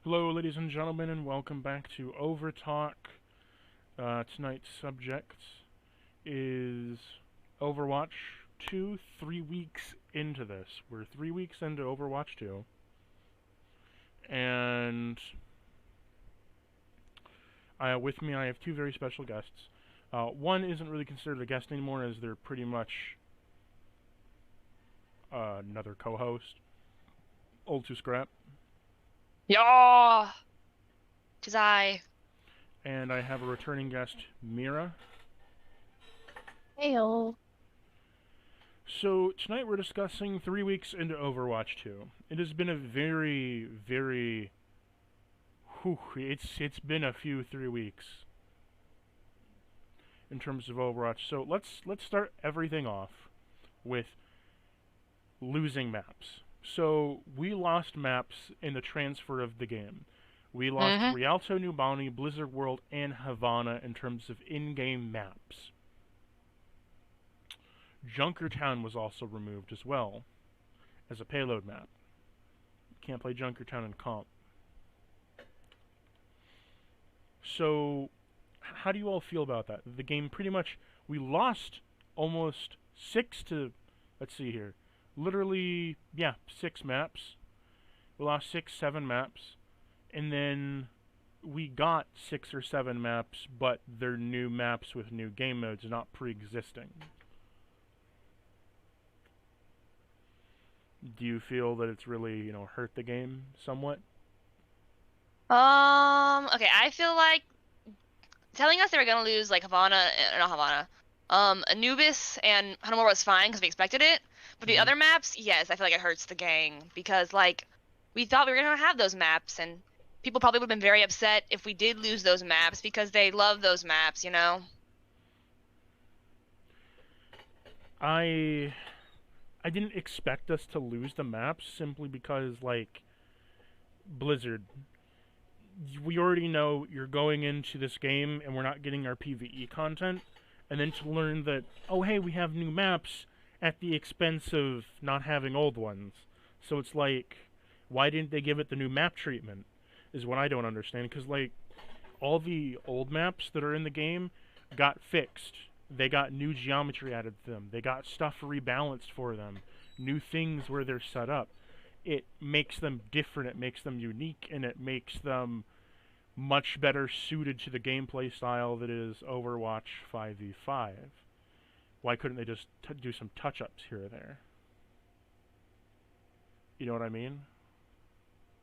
Hello, ladies and gentlemen, and welcome back to Overtalk. Tonight's subject is Overwatch 2, 3 weeks into this. We're 3 weeks into Overwatch 2, and with me I have two very special guests. One isn't really considered a guest anymore, as they're pretty much another co-host. Old to scrap. Yeah, 'tis I. And I have a returning guest, Mira. Heyo. So tonight we're discussing 3 weeks into Overwatch 2. It has been a very, it's been a few 3 weeks in terms of Overwatch. So let's start everything off with losing maps. So we lost maps in the transfer of the game. We lost Rialto, Nubani, Blizzard World, and Havana in terms of in-game maps. Junkertown was also removed as well as a payload map. Can't play Junkertown in comp. So, how do you all feel about that? The game pretty much, we lost almost 6 to, let's see here, literally, 6 maps. We lost 6, 7 maps. And then we got 6 or 7 maps, but they're new maps with new game modes, not pre-existing. Do you feel that it's really, hurt the game somewhat? Okay, I feel like telling us they were gonna lose like Havana, not Havana, Anubis and Hanamura was fine because we expected it. But the other maps, yes, I feel like it hurts the gang because like we thought we were gonna have those maps, and people probably would have been very upset if we did lose those maps because they love those maps, you know? I didn't expect us to lose the maps simply because, like, Blizzard, we already know you're going into this game and we're not getting our PvE content, and then to learn that, oh hey, we have new maps at the expense of not having old ones. So it's like, why didn't they give it the new map treatment, is what I don't understand, because, like, all the old maps that are in the game got fixed. They got new geometry added to them. They got stuff rebalanced for them. New things where they're set up. It makes them different, it makes them unique, and it makes them much better suited to the gameplay style that is Overwatch 5v5. Why couldn't they just do some touch-ups here or there? You know what I mean?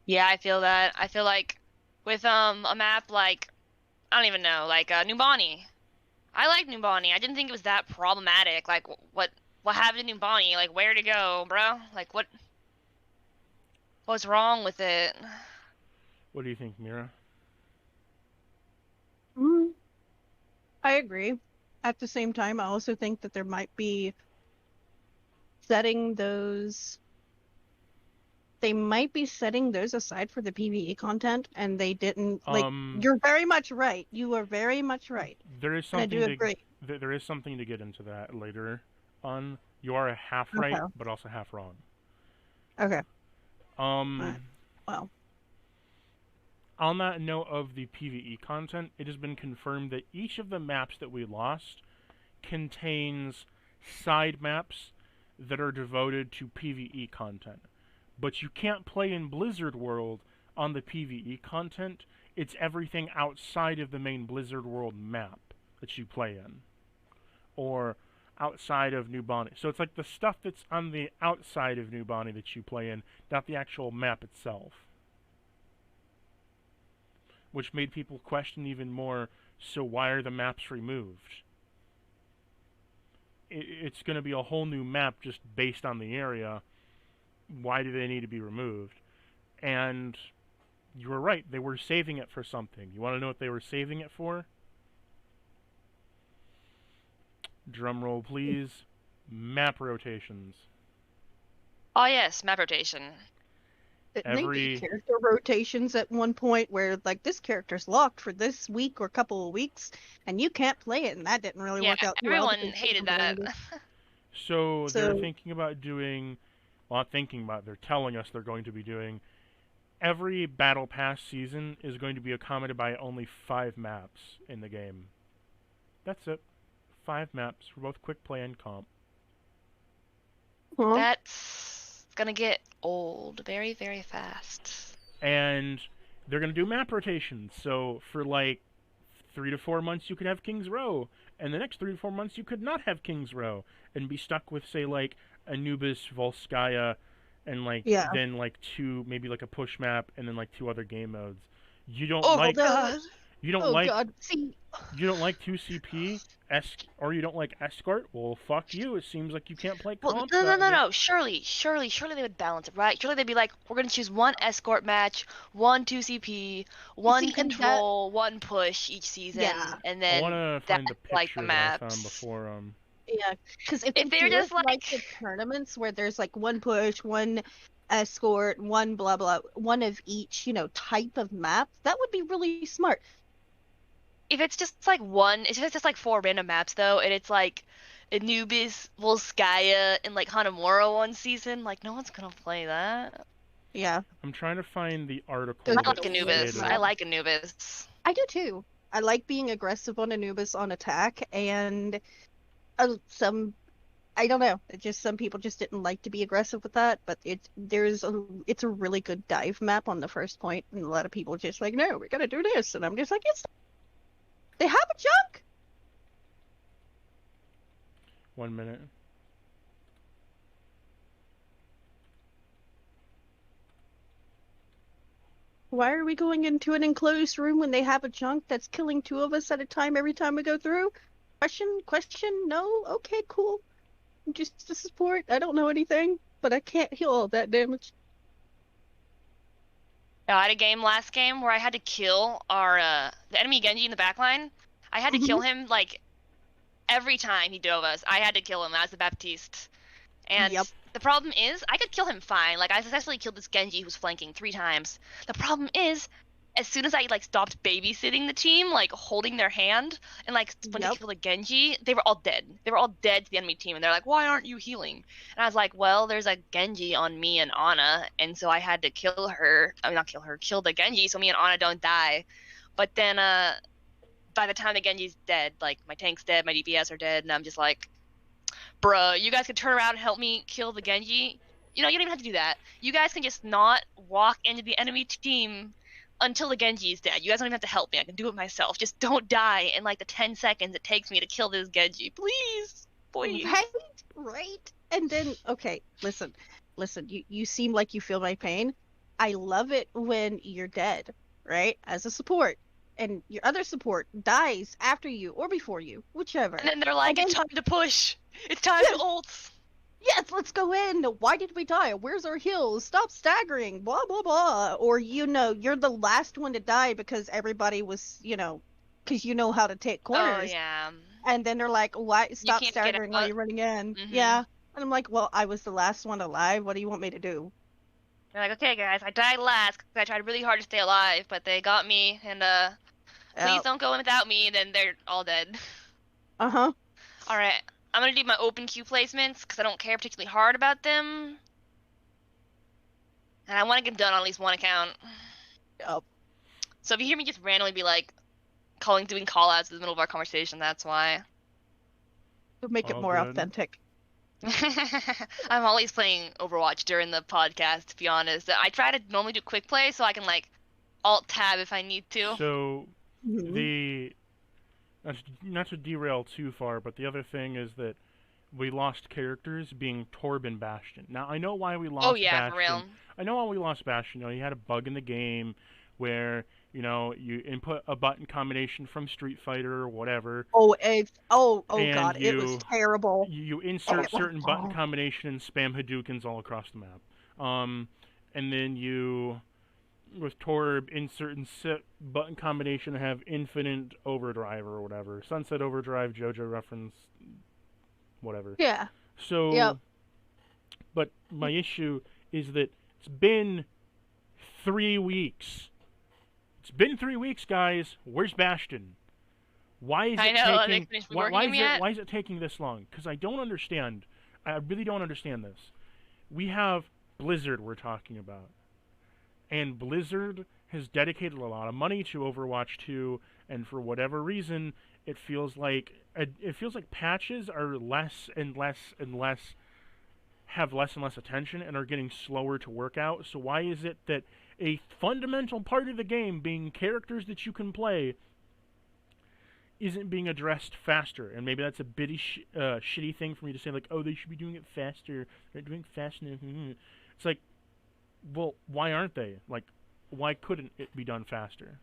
Yeah, I feel that. I feel like with a map like I don't even know, like Nubani. I like Nubani. I didn't think it was that problematic. Like, what happened to Nubani? Like, where to go, bro? Like, what's wrong with it? What do you think, Mira? I agree. At the same time, I also think that there might be setting those. They might be setting those aside for the PvE content, and they didn't. Like, you're very much right. You are very much right. There is something. I do agree. There is something to get into that later on. You are half right, but also half wrong. Okay. Well. On that note of the PvE content, it has been confirmed that each of the maps that we lost contains side maps that are devoted to PvE content. But you can't play in Blizzard World on the PvE content. It's everything outside of the main Blizzard World map that you play in. Or outside of Nubani. So it's like the stuff that's on the outside of Nubani that you play in, not the actual map itself. Which made people question even more, so why are the maps removed? It's going to be a whole new map just based on the area. Why do they need to be removed? And you were right, they were saving it for something. You want to know what they were saving it for? Drum roll, please. Map rotations. Oh yes, map rotation. They did character rotations at one point where, like, this character's locked for this week or couple of weeks, and you can't play it, and that didn't really work out too well. Everyone hated that. So they're thinking about doing, well, not thinking about, they're telling us they're going to be doing every Battle Pass season is going to be accommodated by only 5 maps in the game. That's it. 5 maps for both quick play and comp. Huh? That's gonna get old very, very fast. And they're going to do map rotations. So for like 3 to 4 months you could have King's Row, and the next 3 to 4 months you could not have King's Row, and be stuck with, say, like Anubis, Volskaya, and like then like 2, maybe like a push map, and then like 2 other game modes. You don't like God. you don't Oh like God. See, you don't like 2CP, or you don't like Escort? Well, fuck you. It seems like you can't play comp. Well, no. Surely they would balance it, right? Surely they'd be like, we're gonna choose one escort match, one 2CP, one control, one push each season, and then I want to find the like picture the that I maps. found before. Yeah, because if they're just like the tournaments where there's like one push, one escort, one blah blah, one of each, type of map, that would be really smart. If it's just like one, if it's just like 4 random maps though, and it's like Anubis, Volskaya, and like Hanamura one season, like no one's gonna play that. Yeah. I'm trying to find the article. I like Anubis. I like Anubis. I do too. I like being aggressive on Anubis on attack, and I don't know. Just some people just didn't like to be aggressive with that, but it's a really good dive map on the first point, and a lot of people just like, no, we're gonna do this, and I'm just like, they have a junk. 1 minute. Why are we going into an enclosed room when they have a junk that's killing 2 of us at a time every time we go through? Question? No? Okay, cool. I'm just a support. I don't know anything, but I can't heal all that damage. I had a last game where I had to kill the enemy Genji in the backline. I had to kill him like every time he dove us. I had to kill him as the Baptiste. And the problem is, I could kill him fine. Like, I successfully killed this Genji who was flanking 3 times. The problem is, as soon as I like stopped babysitting the team, like holding their hand, and like went to kill the Genji, they were all dead. They were all dead to the enemy team, and they're like, "Why aren't you healing?" And I was like, "Well, there's a Genji on me and Ana, and so I had to kill her. I mean, not kill her, kill the Genji, so me and Ana don't die." But then, by the time the Genji's dead, like my tank's dead, my DPS are dead, and I'm just like, "Bruh, you guys could turn around and help me kill the Genji." You don't even have to do that. You guys can just not walk into the enemy team until the Genji is dead. You guys don't even have to help me. I can do it myself. Just don't die in like the 10 seconds it takes me to kill this Genji. Please. Right? And then, okay, listen. You seem like you feel my pain. I love it when you're dead, right? As a support. And your other support dies after you or before you, whichever. And then they're like, it's time to push. It's time to ult. Yes, let's go in. Why did we die? Where's our heals? Stop staggering. Blah, blah, blah. Or, you're the last one to die because everybody was, because you know how to take corners. Oh, yeah. And then they're like, why? Stop staggering while you're running in. Mm-hmm. Yeah. And I'm like, well, I was the last one alive. What do you want me to do? They're like, okay, guys, I died last because I tried really hard to stay alive, but they got me, and, please don't go in without me, and then they're all dead. Uh-huh. All right. I'm going to do my open queue placements because I don't care particularly hard about them. And I want to get them done on at least one account. Yep. So if you hear me just randomly be like, doing call-outs in the middle of our conversation, that's why. To make it more authentic. I'm always playing Overwatch during the podcast, to be honest. I try to normally do quick play so I can, like, alt-tab if I need to. So, not to derail too far, but the other thing is that we lost characters being Torb and Bastion. Now, I know why we lost Bastion. Oh, yeah, for real. I know why we lost Bastion. You had a bug in the game where, you input a button combination from Street Fighter or whatever. Oh, God, it was terrible. You insert certain button combination and spam Hadoukens all across the map. And then you, with Torb, insert and set button combination and have infinite overdrive or whatever. Sunset Overdrive, JoJo reference, whatever. Yeah. So, but my issue is that it's been 3 weeks. It's been 3 weeks, guys. Where's Bastion? Why is it taking this long? Because I don't understand. I really don't understand this. We have Blizzard we're talking about. And Blizzard has dedicated a lot of money to Overwatch 2, and for whatever reason, it feels like patches are less and less and less, have less and less attention and are getting slower to work out. So why is it that a fundamental part of the game, being characters that you can play, isn't being addressed faster? And maybe that's a shitty thing for me to say, like, oh, they should be doing it faster. They're doing it fast enough. It's like, well, why aren't they? Like, why couldn't it be done faster?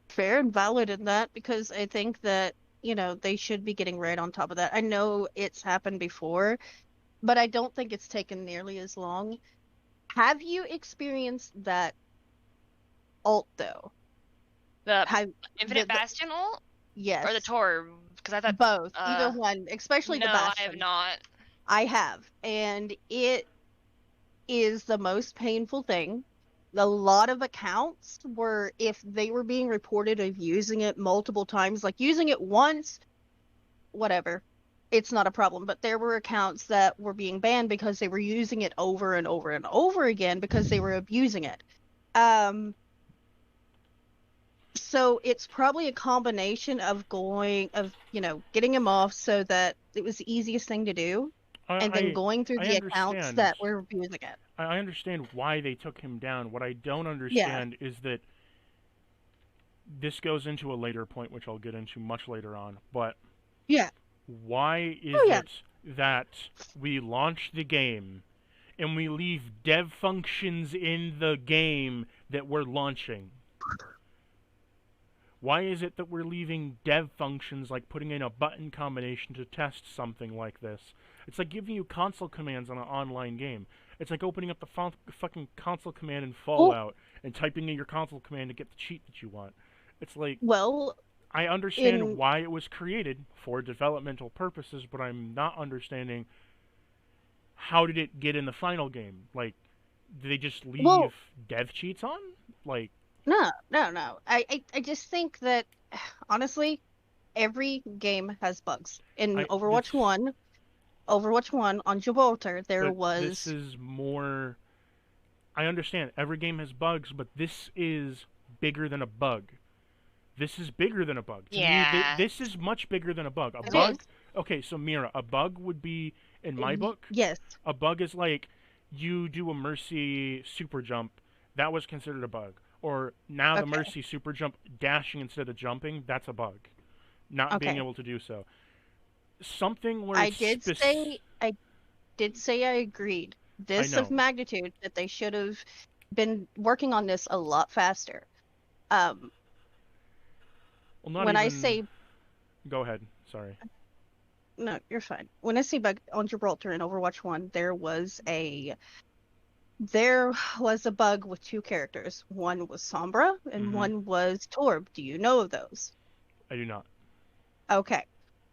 Fair and valid in that, because I think that, they should be getting right on top of that. I know it's happened before, but I don't think it's taken nearly as long. Have you experienced that ult, though? The Infinite Bastion ult? Yes. Or the torb? Because I thought both. Either one, especially the Bastion. No, I have not. I have, and it is the most painful thing. A lot of accounts were, if they were being reported of using it multiple times, like using it once, whatever, it's not a problem. But there were accounts that were being banned because they were using it over and over and over again because they were abusing it. So it's probably a combination of getting him off so that it was the easiest thing to do, and then going through the accounts that were abusing it. I understand why they took him down. What I don't understand is that this goes into a later point, which I'll get into much later on. But why is it that we launch the game and we leave dev functions in the game that we're launching? Why is it that we're leaving dev functions, like putting in a button combination to test something like this? It's like giving you console commands on an online game. It's like opening up the fucking console command in Fallout and typing in your console command to get the cheat that you want. It's like, well, I understand why it was created for developmental purposes, but I'm not understanding how did it get in the final game? Like, did they just leave dev cheats on? Like, No. I just think that, honestly, every game has bugs. In Overwatch 1 on Gibraltar, This is more... I understand, every game has bugs, but this is bigger than a bug. This is bigger than a bug. To me, this is much bigger than a bug. A bug... Okay, so Mira, a bug would be, in my book... Yes. A bug is like, you do a Mercy super jump, that was considered a bug. Or now the Mercy super jump, dashing instead of jumping, that's a bug. Not being able to do so. Something where I did say I agreed. This of magnitude that they should have been working on this a lot faster. I say... Go ahead. Sorry. No, you're fine. When I say bug on Gibraltar in Overwatch 1, there was a bug with two characters. One was Sombra and one was Torb. Do you know of those? I do not. Okay.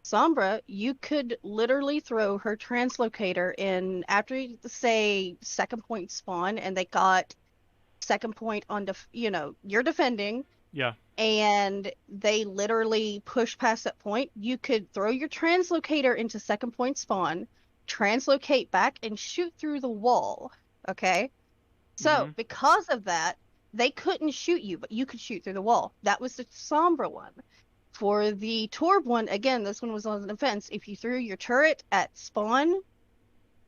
Sombra, you could literally throw her translocator in after, say, second point spawn, and they got second point on, you're defending. Yeah. And they literally push past that point. You could throw your translocator into second point spawn, translocate back, and shoot through the wall. Okay? So, because of that, they couldn't shoot you, but you could shoot through the wall. That was the Sombra one. For the Torb one, again, this one was on the defense. If you threw your turret at spawn,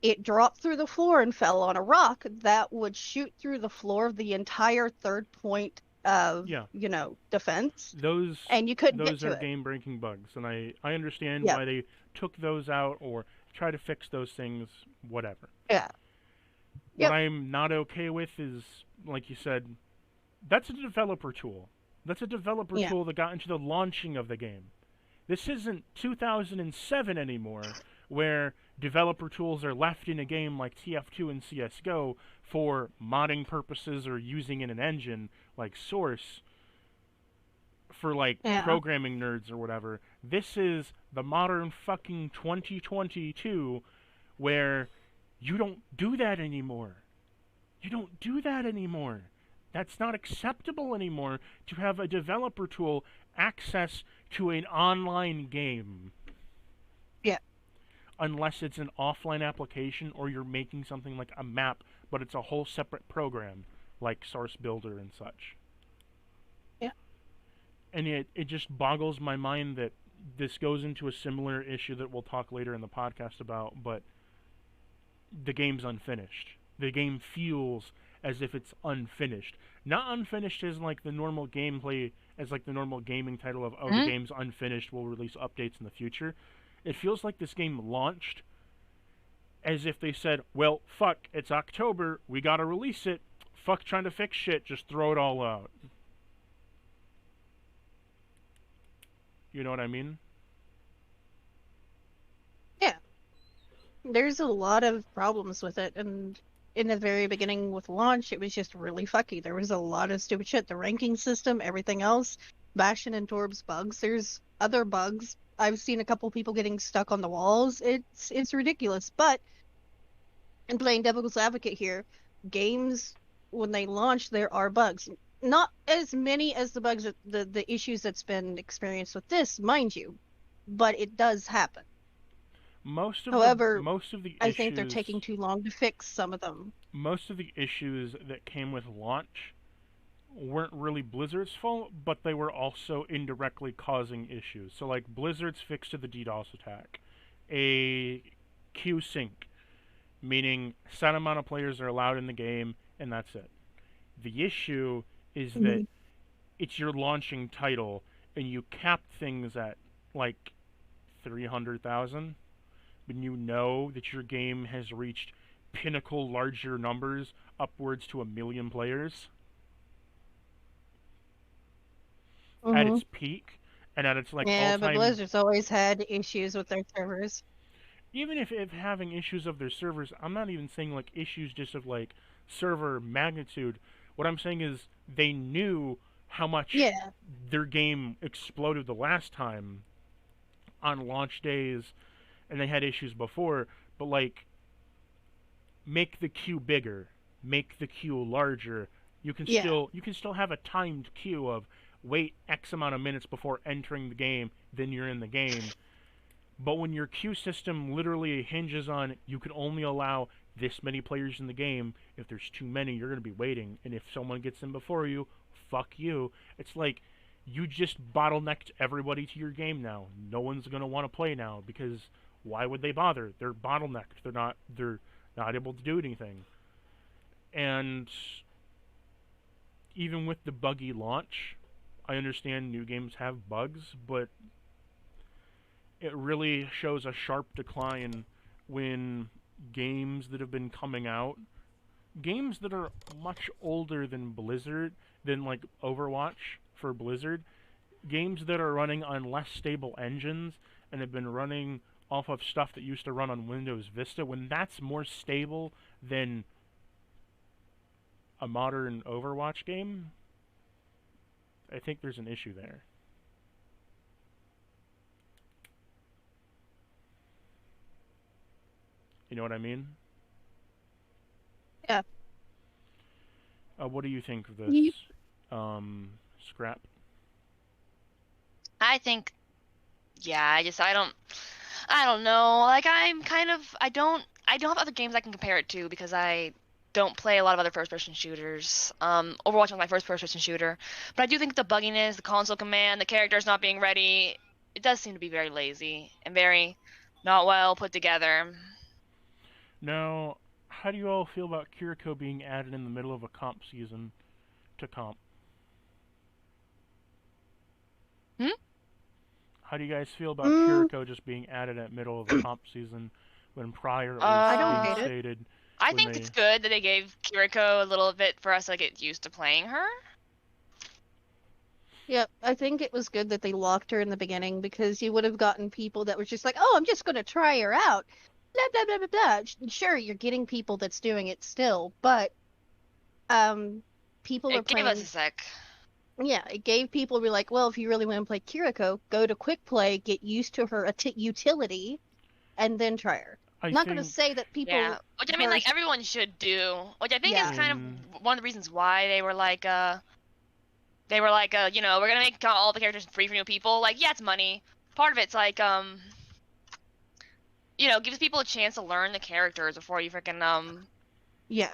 it dropped through the floor and fell on a rock. That would shoot through the floor of the entire third point of, defense. And you couldn't get to it. Those are game-breaking bugs, and I understand why they took those out or try to fix those things, whatever. Yeah. What I'm not okay with is, like you said, that's a developer tool. That's a developer tool that got into the launching of the game. This isn't 2007 anymore, where developer tools are left in a game like TF2 and CSGO for modding purposes or using in an engine like Source for, like, programming nerds or whatever. This is the modern fucking 2022 where you don't do that anymore. You don't do that anymore. That's not acceptable anymore to have a developer tool access to an online game. Yeah. Unless it's an offline application or you're making something like a map but it's a whole separate program, like Source Builder and such. Yeah. And it just boggles my mind that this goes into a similar issue that we'll talk later in the podcast about, but the game's unfinished. The game feels as if it's unfinished. Not unfinished as like the normal gameplay, as like the normal gaming title of, oh, the game's unfinished, we'll release updates in the future. It feels like this game launched as if they said, well, fuck, it's October, we gotta release it. Fuck trying to fix shit, just throw it all out. You know what I mean? Yeah. There's a lot of problems with it, and in the very beginning with launch, it was just really fucky. There was a lot of stupid shit. The ranking system, everything else, Bastion and Torb's bugs. There's other bugs. I've seen a couple people getting stuck on the walls. It's ridiculous. But in playing devil's advocate here, games when they launch, there are bugs. Not as many as the bugs, the issues that's been experienced with this, mind you, but it does happen. However, I think they're taking too long to fix some of them. Most of the issues that came with launch weren't really Blizzard's fault, but they were also indirectly causing issues. So, like, Blizzard's fix to the DDoS attack, a queue sync, meaning set amount of players are allowed in the game, and that's it. The issue is that it's your launching title, and you cap things at, like, 300,000, when you know that your game has reached pinnacle larger numbers, upwards to 1 million players. At its peak, and at its, like, all-time... but Blizzard's always had issues with their servers. Even if having issues of their servers, I'm not even saying, like, issues just of, like, server magnitude. What I'm saying is they knew how much their game exploded the last time on launch days, and they had issues before, but, like, make the queue bigger, make the queue larger. You can still have a timed queue of wait X amount of minutes before entering the game, then you're in the game. But when your queue system literally hinges on you can only allow this many players in the game, if there's too many, you're going to be waiting. And if someone gets in before you, fuck you. It's like you just bottlenecked everybody to your game now. No one's going to want to play now because why would they bother? They're bottlenecked. They're not able to do anything. And even with the buggy launch, I understand new games have bugs, but it really shows a sharp decline when games that have been coming out, games that are much older than Blizzard, than like Overwatch for Blizzard, games that are running on less stable engines and have been running off of stuff that used to run on Windows Vista, when that's more stable than a modern Overwatch game, I think there's an issue there. You know what I mean? Yeah. What do you think of this, Scrap? I think, I don't know. Like, I don't have other games I can compare it to because I don't play a lot of other first-person shooters. Overwatch was my first-person shooter, but I do think the bugginess, the console command, the characters not being ready, it does seem to be very lazy and very not well put together. Now, how do you all feel about Kiriko being added in the middle of a comp season to comp? How do you guys feel about Kiriko just being added at middle of the comp season when prior it was I don't hate stated? I think it's good that they gave Kiriko a little bit for us to get used to playing her. Yep, I think it was good that they locked her in the beginning because you would have gotten people that were just like, oh, I'm just going to try her out. Blah, blah, blah, blah, blah. Sure, you're getting people that's doing it still, but people are playing... Give us a sec. Yeah, it gave people be like, well, if you really want to play Kiriko, go to Quick Play, get used to her utility, and then try her. I'm not going to say that people... Yeah, which I mean, like, everyone should do. Which I think is kind of one of the reasons why they were like, we're going to make all the characters free for new people. Like, yeah, it's money. Part of it's like, gives people a chance to learn the characters before you freaking, Yeah.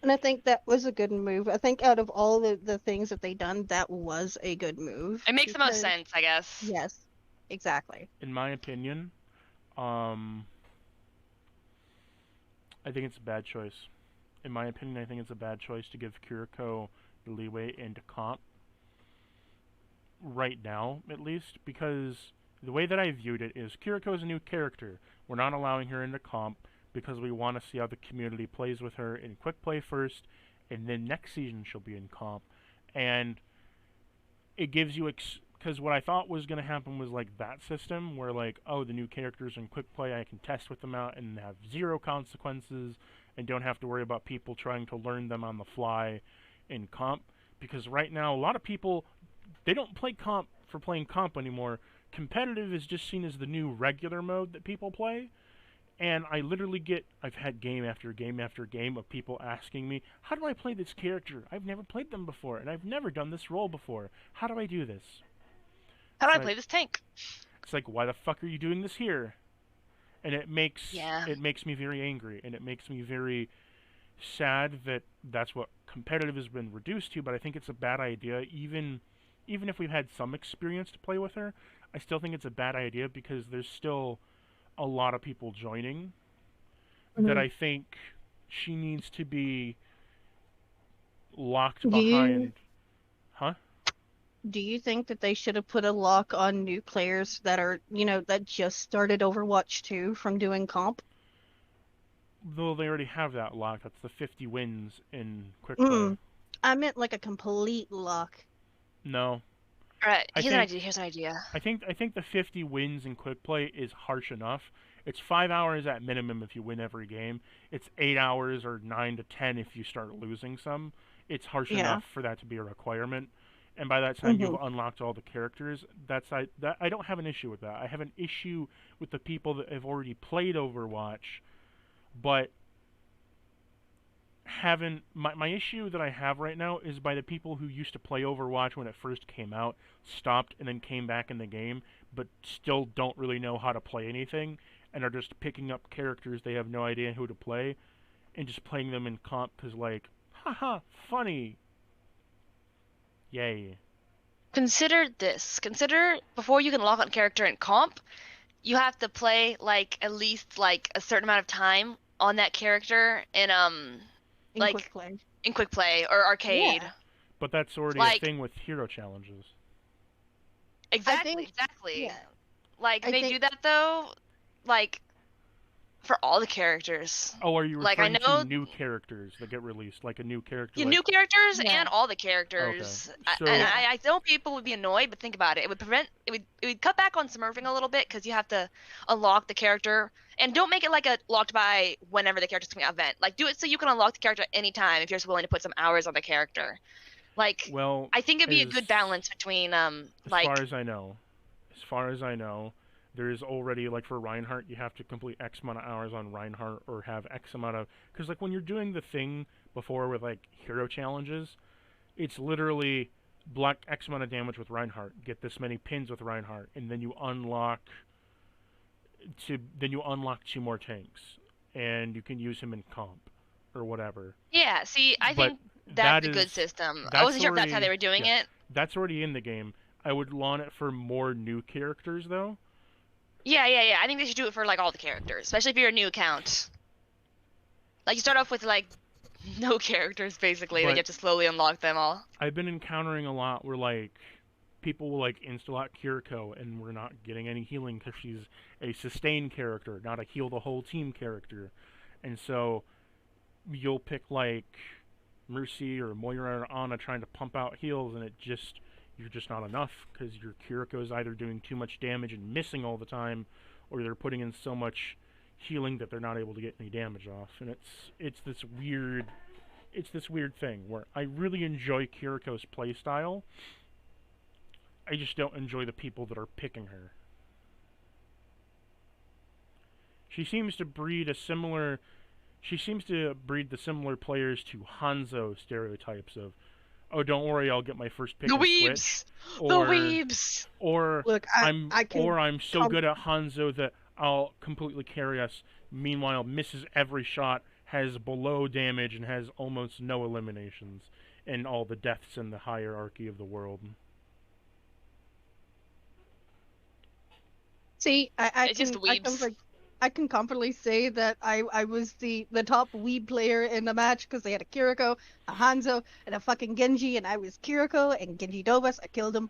And I think that was a good move. I think out of all the things that they done, that was a good move. It makes the most Because, sense, I guess. yes, exactly. In my opinion, I think it's a bad choice. In my opinion, I think it's a bad choice to give Kiriko the leeway into comp right now, at least, because the way that I viewed it is Kiriko is a new character. We're not allowing her into comp because we want to see how the community plays with her in quick play first, and then next season she'll be in comp. And it gives you because what I thought was going to happen was like that system where like, oh, the new characters in quick play, I can test with them out and have zero consequences and don't have to worry about people trying to learn them on the fly in comp. Because right now a lot of people, they don't play comp for playing comp anymore. Competitive is just seen as the new regular mode that people play. And I literally I've had game after game after game of people asking me, how do I play this character? I've never played them before, and I've never done this role before. How do I do this? How do I Like- play this tank? It's like, why the fuck are you doing this here? And it makes Yeah. me very angry, and it makes me very sad that that's what competitive has been reduced to. But I think it's a bad idea, even if we've had some experience to play with her. I still think it's a bad idea because there's still a lot of people joining that I think she needs to be locked Do you- behind. Huh? Do you think that they should have put a lock on new players that are, that just started Overwatch 2 from doing comp? Though they already have that lock. That's the 50 wins in quick play. Mm. I meant like a complete lock. No. Alright, I here's an think- idea. Here's an idea. I think the 50 wins in quick play is harsh enough. It's 5 hours at minimum if you win every game. It's 8 hours or 9 to 10 if you start losing some. It's harsh Yeah. enough for that to be a requirement. And by that time you've unlocked all the characters. I don't have an issue with that. I have an issue with the people that have already played Overwatch, but my issue that I have right now is by the people who used to play Overwatch when it first came out, stopped and then came back in the game, but still don't really know how to play anything and are just picking up characters they have no idea who to play and just playing them in comp because like, haha, funny. Yay. Consider this. Consider before you can lock on a character in comp, you have to play like at least like a certain amount of time on that character in In Like- quick play. quick play or arcade. Yeah. But that's already Like- a thing with hero challenges. Exactly, think- exactly. Yeah. Like I they do think- that though, like for all the characters. Oh, are you Like, I referring know- to new characters that get released? Like a new character? Yeah, like, new characters Yeah. and all the characters. So- And I know people would be annoyed, but think about it. It would cut back on smurfing a little bit because you have to unlock the character. And don't make it like a locked by whenever the character's coming out event. Like do it so you can unlock the character at any time if you're just willing to put some hours on the character. Like well, I think it'd be a as- good balance between as like far as I know, there is already like for Reinhardt, you have to complete X amount of hours on Reinhardt or have X amount of because like when you're doing the thing before with like hero challenges, it's literally block X amount of damage with Reinhardt, get this many pins with Reinhardt, and then you unlock 2 more tanks, and you can use him in comp or whatever. yeah, see, I But think that's that a good is- system. I that's wasn't sure if that's how already- they were doing yeah. it. That's already in the game. I would want it for more new characters though. Yeah. I think they should do it for like all the characters, especially if you're a new account. Like you start off with like no characters basically, then But- you have to slowly unlock them all. I've been encountering a lot where like people will like insta-lock Kiriko and we're not getting any healing because she's a sustain character, not a heal the whole team character. And so you'll pick like Mercy or Moira or Ana trying to pump out heals and you're just not enough because your Kiriko is either doing too much damage and missing all the time or they're putting in so much healing that they're not able to get any damage off. And it's this weird thing where I really enjoy Kiriko's playstyle. I just don't enjoy the people that are picking her. She seems to breed the similar players to Hanzo stereotypes of, oh, don't worry, I'll get my first pick The and weebs! switch. The weebs! Or Look, I'm I can. or I'm so com- good at Hanzo that I'll completely carry us. Meanwhile, misses every shot, has below damage and has almost no eliminations, and all the deaths in the hierarchy of the world. See, It's just weebs. I can confidently say that I was the top weeb player in the match because they had a Kiriko, a Hanzo, and a fucking Genji, and I was Kiriko and Genji Dobas. I killed them.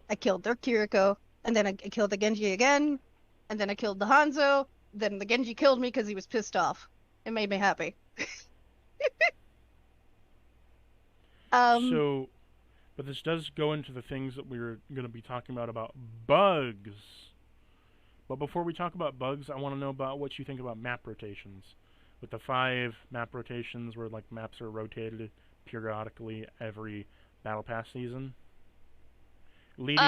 I killed their Kiriko, and then I killed the Genji again, and then I killed the Hanzo. Then the Genji killed me because he was pissed off. It made me happy. So, but this does go into the things that we're going to be talking about bugs. But before we talk about bugs, I want to know about what you think about map rotations. With the 5 map rotations where like maps are rotated periodically every Battle Pass season. Leading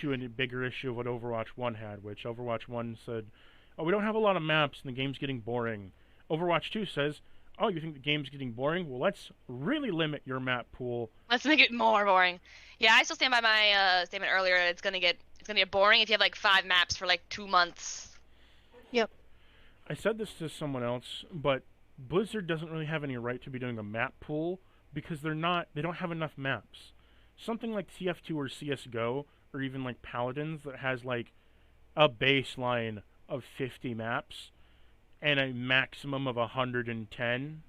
to a bigger issue of what Overwatch 1 had, which Overwatch 1 said, oh, we don't have a lot of maps and the game's getting boring. Overwatch 2 says, oh, you think the game's getting boring? Well, let's really limit your map pool. Let's make it more boring. Yeah, I still stand by my statement earlier. It's gonna get boring if you have like 5 maps for like 2 months. Yep. I said this to someone else, but Blizzard doesn't really have any right to be doing a map pool because they don't have enough maps. Something like TF2 or CSGO, or even like Paladins that has like a baseline of 50 maps and a maximum of 110.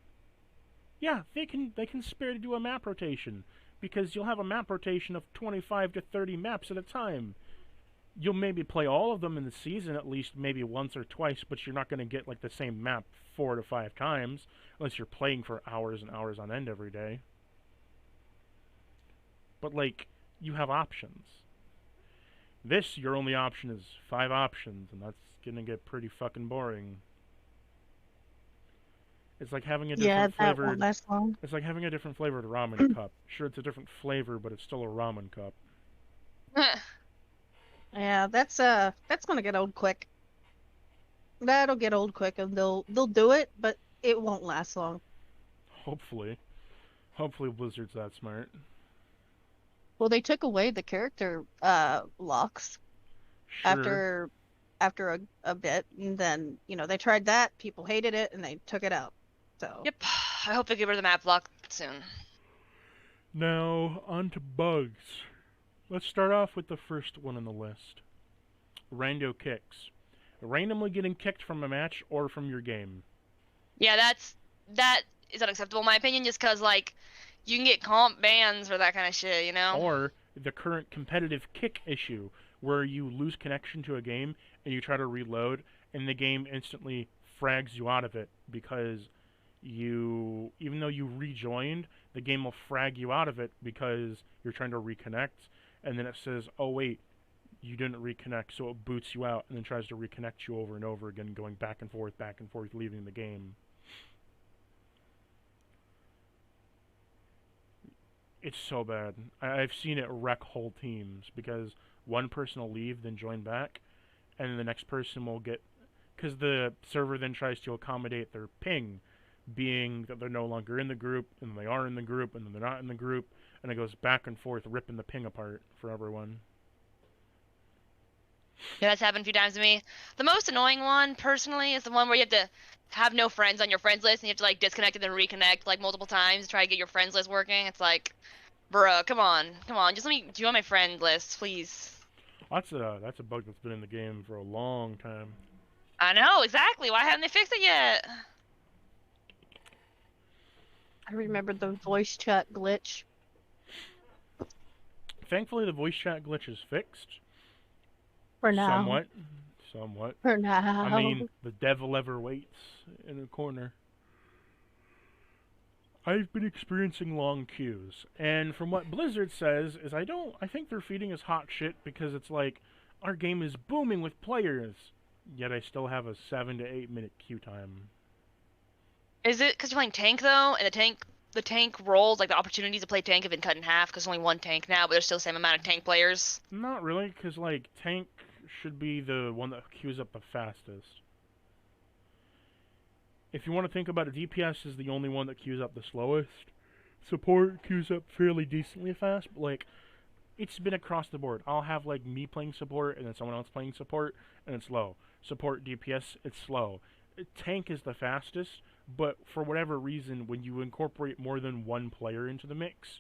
Yeah, they can spare to do a map rotation because you'll have a map rotation of 25 to 30 maps at a time. You'll maybe play all of them in the season at least maybe once or twice, but you're not going to get like the same map 4 to 5 times unless you're playing for hours and hours on end every day. But like, you have options. This, your only option is 5 options, and that's going to get pretty fucking boring. It's like having a different that flavored. won't last long. It's like having a different flavored ramen cup. Sure, it's a different flavor, but it's still a ramen cup. Yeah, that's gonna get old quick. That'll get old quick, and they'll do it, but it won't last long. Hopefully Blizzard's that smart. Well, they took away the character locks Sure. after a bit, and then they tried that. People hated it, and they took it out. So. Yep. I hope they get rid of the map lock soon. Now on to bugs. Let's start off with the first one on the list. Rando kicks. Randomly getting kicked from a match or from your game. Yeah, that is unacceptable in my opinion, just because like you can get comp bans for that kind of shit, you know? Or the current competitive kick issue, where you lose connection to a game and you try to reload, and the game instantly frags you out of it because even though you rejoined, the game will frag you out of it because you're trying to reconnect, and then it says, oh wait, you didn't reconnect, so it boots you out and then tries to reconnect you over and over again, going back and forth, leaving the game. It's so bad. I've seen it wreck whole teams because one person will leave, then join back, and then the next person will get... Because the server then tries to accommodate their ping, being that they're no longer in the group, and then they are in the group, and then they're not in the group, and it goes back and forth, ripping the ping apart for everyone. Yeah, that's happened a few times to me. The most annoying one, personally, is the one where you have to have no friends on your friends list, and you have to like disconnect and then reconnect like multiple times to try to get your friends list working. It's like, bruh, come on, just let me join my friend list, please. That's a bug that's been in the game for a long time. I know, exactly. Why haven't they fixed it yet? I remember the voice chat glitch. Thankfully, the voice chat glitch is fixed. For now. Somewhat. For now. I mean, the devil ever waits in a corner. I've been experiencing long queues, and from what Blizzard says is I think they're feeding us hot shit because it's like, our game is booming with players, yet I still have a 7 to 8 minute queue time. Is it because you're playing tank though, and the tank roles, like the opportunities to play tank have been cut in half because only one tank now, but there's still the same amount of tank players? Not really, because like tank should be the one that queues up the fastest. If you want to think about it, DPS is the only one that queues up the slowest. Support queues up fairly decently fast, but like, it's been across the board. I'll have like me playing support and then someone else playing support, and it's slow. Support DPS, it's slow. Tank is the fastest, But for whatever reason, when you incorporate more than one player into the mix,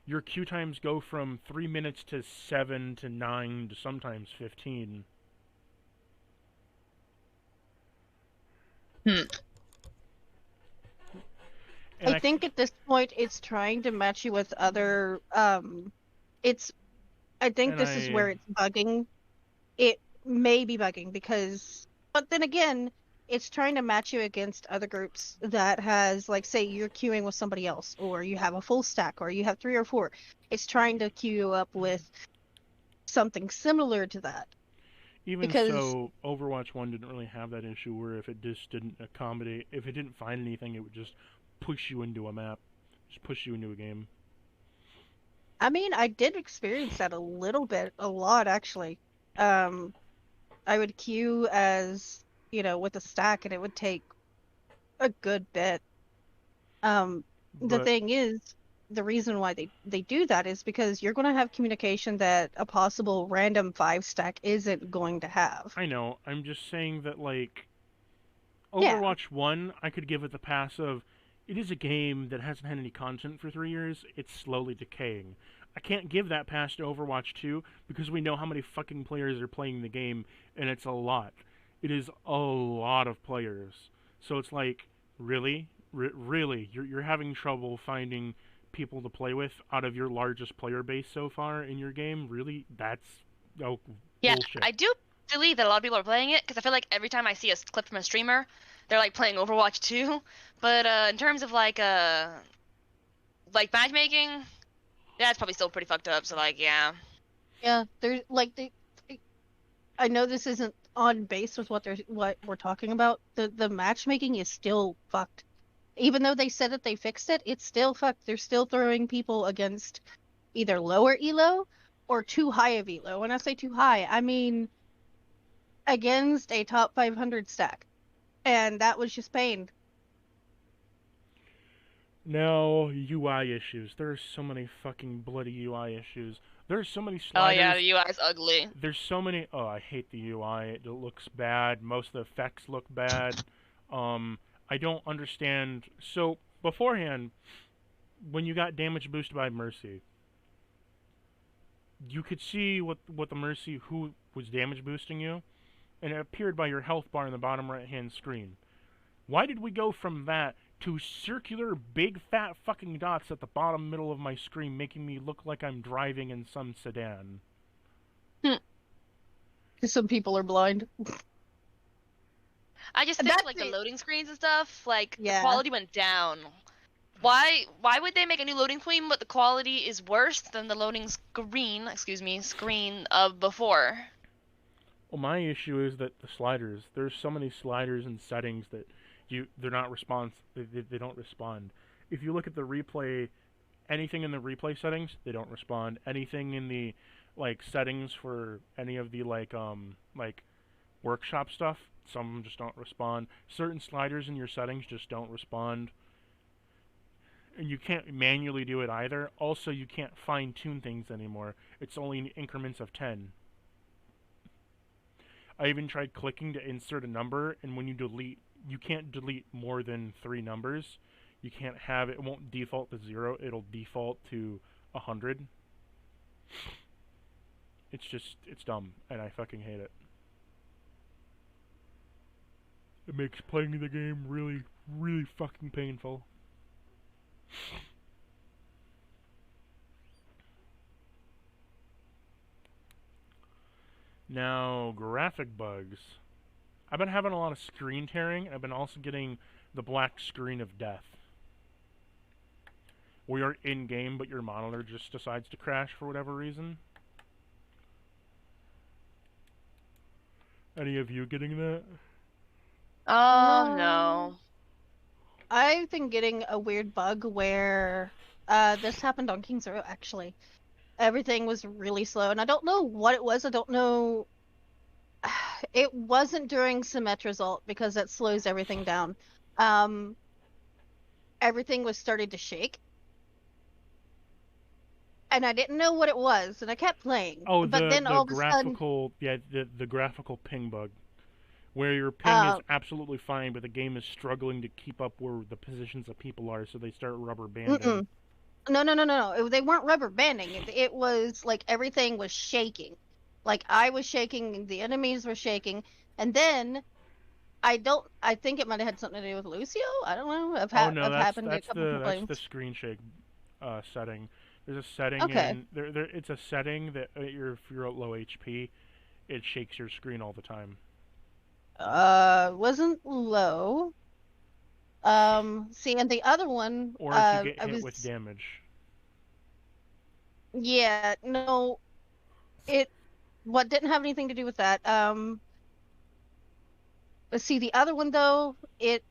your queue times go from 3 minutes to 7 to 9 to sometimes 15. Hmm. And I think at this point it's trying to match you with other it's I think this is where it's bugging. It may be bugging because but then again, it's trying to match you against other groups that has like say you're queuing with somebody else or you have a full stack or you have 3 or 4. It's trying to queue you up with something similar to that. even Because so, Overwatch 1 didn't really have that issue where if it just didn't accommodate, if it didn't find anything, it would just push you into a map, just push you into a game. I mean, I did experience that a little bit, a lot actually. Um, I would queue as, with a stack and it would take a good bit. The But thing is, the reason why they do that is because you're going to have communication that a possible random 5 stack isn't going to have. I know, I'm just saying that, like, Yeah. Overwatch 1, I could give it the pass of, it is a game that hasn't had any content for 3 years, it's slowly decaying. I can't give that pass to Overwatch 2 because we know how many fucking players are playing the game, and it's a lot. It is a lot of players. So it's like, really? Really? You're having trouble finding people to play with out of your largest player base so far in your game? Really? That's Yeah, bullshit. I do believe that a lot of people are playing it because I feel like every time I see a clip from a streamer, they're like playing Overwatch 2. But in terms of like matchmaking, yeah, it's probably still pretty fucked up. So like, yeah. Yeah, there's like I know this isn't on base with what we're talking about. The matchmaking is still fucked. Even though they said that they fixed it, it's still fucked. They're still throwing people against either lower elo or too high of elo. When I say too high, I mean against a top 500 stack. And that was just pain. Now, UI issues. There are so many fucking bloody UI issues. There's so many Oh yeah, sliders. the UI is ugly. There's so many. Oh, I hate the UI. It looks bad. Most of the effects look bad. I don't understand. So beforehand, when you got damage boosted by Mercy, you could see what the Mercy who was damage boosting you, and it appeared by your health bar in the bottom right hand screen. Why did we go from that to circular big fat fucking dots at the bottom middle of my screen making me look like I'm driving in some sedan? Some people are blind. I just think That's like the it. loading screens and stuff, like the Yeah. quality went down. Why would they make a new loading screen but the quality is worse than the loading screen of before? Well, my issue is that the sliders. There's so many sliders and settings that they're not they don't respond. If you look at the replay, anything in the replay settings, they don't respond. Anything in the settings for any of the workshop stuff, some of them just don't respond. Certain sliders in your settings just don't respond. And you can't manually do it either. Also, you can't fine tune things anymore. It's only in increments of 10. I even tried clicking to insert a number, and when you delete, you can't delete more than 3 numbers. You can't have it won't default to 0, it'll default to 100. It's dumb, and I fucking hate it. It makes playing the game really, really fucking painful. Now, graphic bugs. I've been having a lot of screen tearing. I've been also getting the black screen of death. Where you're in-game, but your monitor just decides to crash for whatever reason. Any of you getting that? Oh no. I've been getting a weird bug where this happened on King's Row actually. Everything was really slow and I don't know what it was. I don't know. It wasn't during Symmetra's ult because that slows everything down. Everything was starting to shake. And I didn't know what it was, and I kept playing. Oh, but then all of a sudden, graphical, yeah, the graphical ping bug, where your ping is absolutely fine, but the game is struggling to keep up where the positions of people are, so they start rubber banding. No. They weren't rubber banding. It was like everything was shaking. Like I was shaking, the enemies were shaking, and then I think it might have had something to do with Lucio. I don't know. Oh no, I've happened to a that's couple the that's the complaints. screen shake setting. There's a setting Okay. in there. It's a setting that if you're at low HP, it shakes your screen all the time. Wasn't low. See, and the other one, Or if you get I hit with was, damage. yeah, no, it, what didn't have anything to do with that. Let's see, the other one though,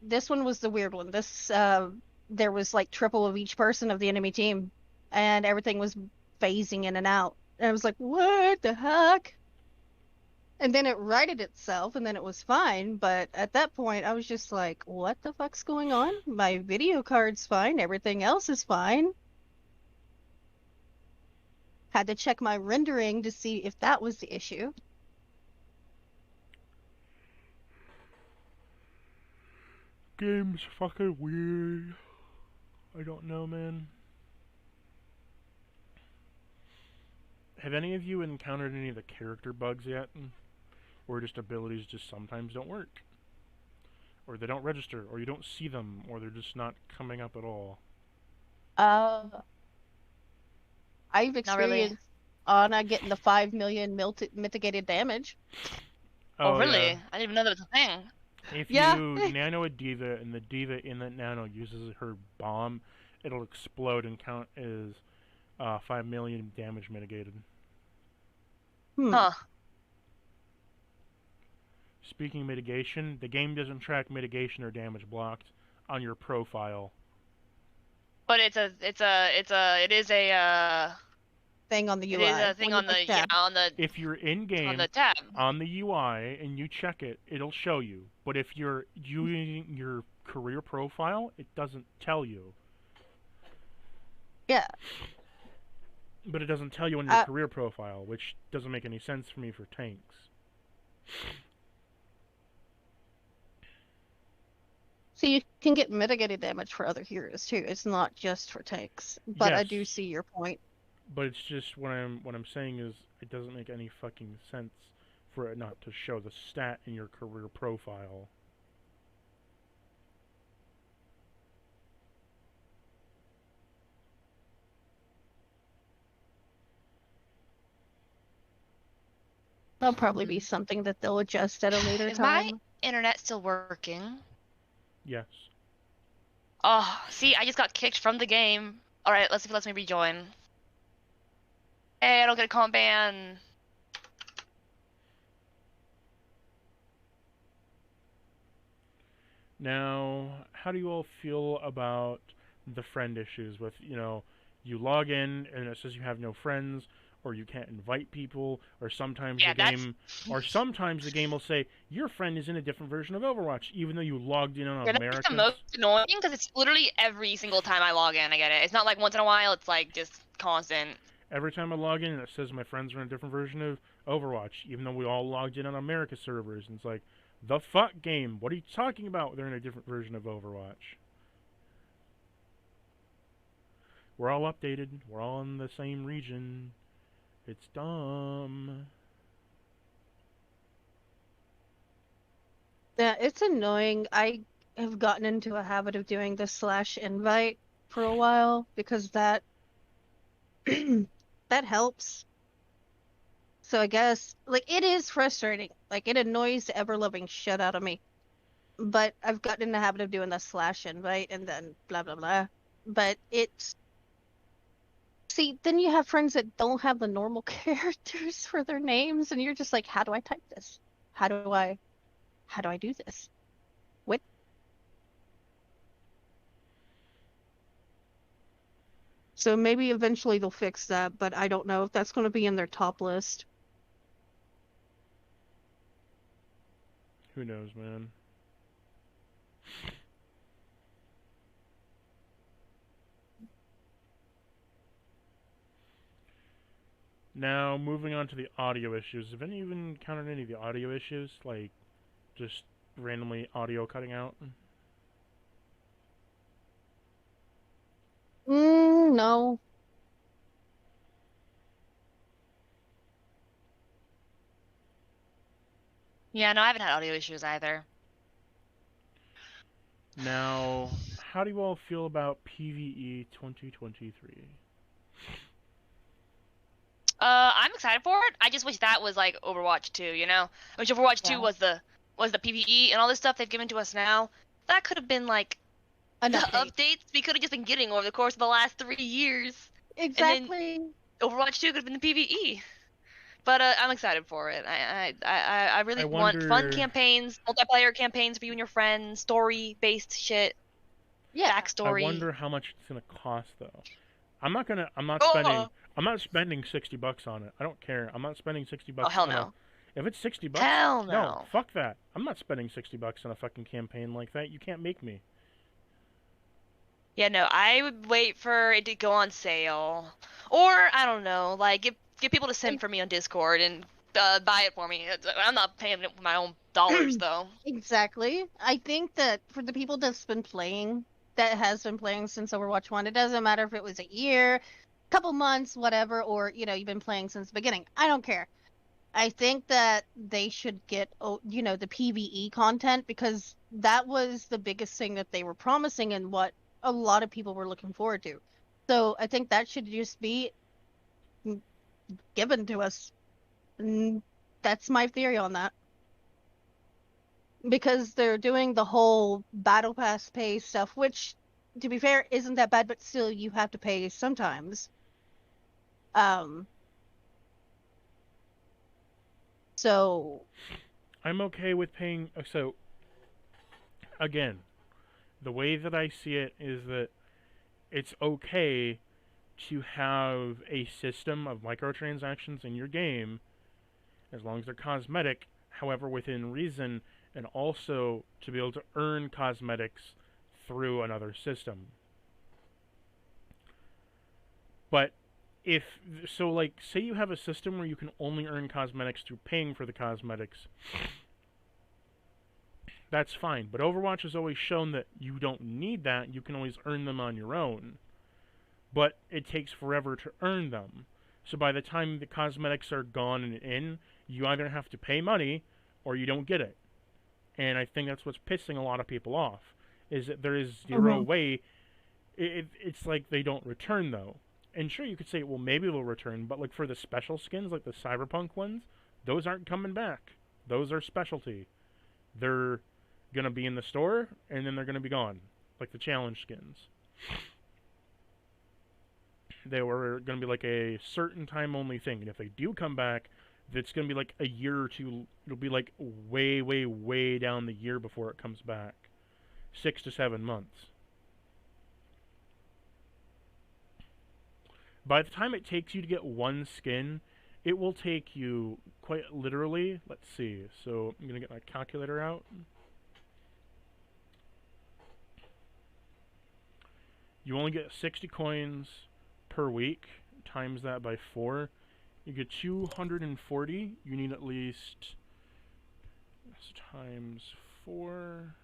this one was the weird one. There was like triple of each person of the enemy team, and everything was phasing in and out. And I was like, what the heck? And then it righted itself, and then it was fine. But at that point, I was just like, what the fuck's going on? My video card's fine, everything else is fine. Had to check my rendering to see if that was the issue. Game's fucking weird. I don't know, man. Have any of you encountered any of the character bugs yet? Or just abilities just sometimes don't work? Or they don't register, or you don't see them, or they're just not coming up at all? Uh, I've Not really. experienced Anna getting the 5 million mitigated damage. Oh, really? Yeah. I didn't even know that was a thing. If Yeah. you nano a diva and the diva in that nano uses her bomb, it'll explode and count as 5 million damage mitigated. Huh. Speaking of mitigation, the game doesn't track mitigation or damage blocked on your profile. But it is a thing on the UI. It is a thing on the If you're in game on the tab. on the UI and you check it, it'll show you. But if you're using your career profile, it doesn't tell you. Yeah. But it doesn't tell you on your career profile, which doesn't make any sense for me for tanks. So you can get mitigated damage for other heroes too. It's not just for tanks. But Yes. I do see your point. But it's just what I'm saying is it doesn't make any fucking sense for it not to show the stat in your career profile. That'll probably be something that they'll adjust at a later Is time. my internet still working? Yes. Oh, see, I just got kicked from the game. Alright, let's see if it lets me rejoin. Hey, I don't get a comp ban. Now, how do you all feel about the friend issues with, you log in and it says you have no friends, or you can't invite people, or sometimes the game will say your friend is in a different version of Overwatch, even though you logged in on Americans. That's the most annoying because it's literally every single time I log in, I get it. It's not like once in a while. It's like just constant. Every time I log in, and it says my friends are in a different version of Overwatch, even though we all logged in on America servers, and it's like, the fuck game? What are you talking about? They're in a different version of Overwatch. We're all updated. We're all in the same region. It's dumb. Yeah, it's annoying. I have gotten into a habit of doing the /invite for a while because that that helps. So I guess like it is frustrating. Like it annoys the ever-loving shit out of me. But I've gotten in the habit of doing the /invite and then blah blah blah. But it's see, then you have friends that don't have the normal characters for their names, and you're just like, how do I type this? How do I do this? What? So maybe eventually they'll fix that, but I don't know if that's going to be in their top list. Who knows, man? Now, moving on to the audio issues. Have any of you encountered any of the audio issues? Like, Just randomly audio cutting out. No. Yeah, no, I haven't had audio issues either. Now, how do you all feel about PvE 2023? I'm excited for it. I just wish that was like Overwatch 2, you know? I wish Overwatch 2 Yeah. was the PvE and all this stuff they've given to us now. That could have been like An the update. updates we could have just been getting over the course of the last 3 years. Exactly. And then Overwatch 2 could have been the PvE. But I'm excited for it. I really I want fun wonder. campaigns, multiplayer campaigns for you and your friends, story-based shit, Yeah. I backstory. wonder how much it's gonna cost though. I'm not Oh, spending $60 on it. I don't care. I'm not spending 60 oh bucks hell on a. no. If it's $60, Hell no, no. fuck that. I'm not spending $60 on a fucking campaign like that. You can't make me. Yeah, no, I would wait for it to go on sale. Or, I don't know, like, get people to send for me on Discord and buy it for me. I'm not paying it with my own dollars, though. Exactly. I think that for the people that's been playing, that has been playing since Overwatch 1, it doesn't matter if it was a year, couple months, whatever, or, you've been playing since the beginning. I don't care. I think that they should get, the PvE content because that was the biggest thing that they were promising and what a lot of people were looking forward to. So I think that should just be given to us. And that's my theory on that. Because they're doing the whole battle pass pay stuff, which, to be fair, isn't that bad, but still you have to pay sometimes. So I'm okay with paying. So, again, the way that I see it is that it's okay to have a system of microtransactions in your game as long as they're cosmetic, however, within reason, and also to be able to earn cosmetics through another system. But if so, like, say you have a system where you can only earn cosmetics through paying for the cosmetics, that's fine. But Overwatch has always shown that you don't need that. You can always earn them on your own. But it takes forever to earn them. So by the time the cosmetics are gone and in, you either have to pay money or you don't get it. And I think that's what's pissing a lot of people off, is that there is zero way. It's like they don't return, though. And sure, you could say, well, maybe they'll return, but like for the special skins, like the Cyberpunk ones, those aren't coming back. Those are specialty. They're going to be in the store, and then they're going to be gone, like the challenge skins. They were going to be like a certain time only thing, and if they do come back, it's going to be like a year or two. It'll be like way, way, way down the year before it comes back. 6 to 7 months. By the time it takes you to get one skin, it will take you quite literally. Let's see. So I'm going to get my calculator out. You only get 60 coins per week. Times that by 4. You get 240. You need at least times 4.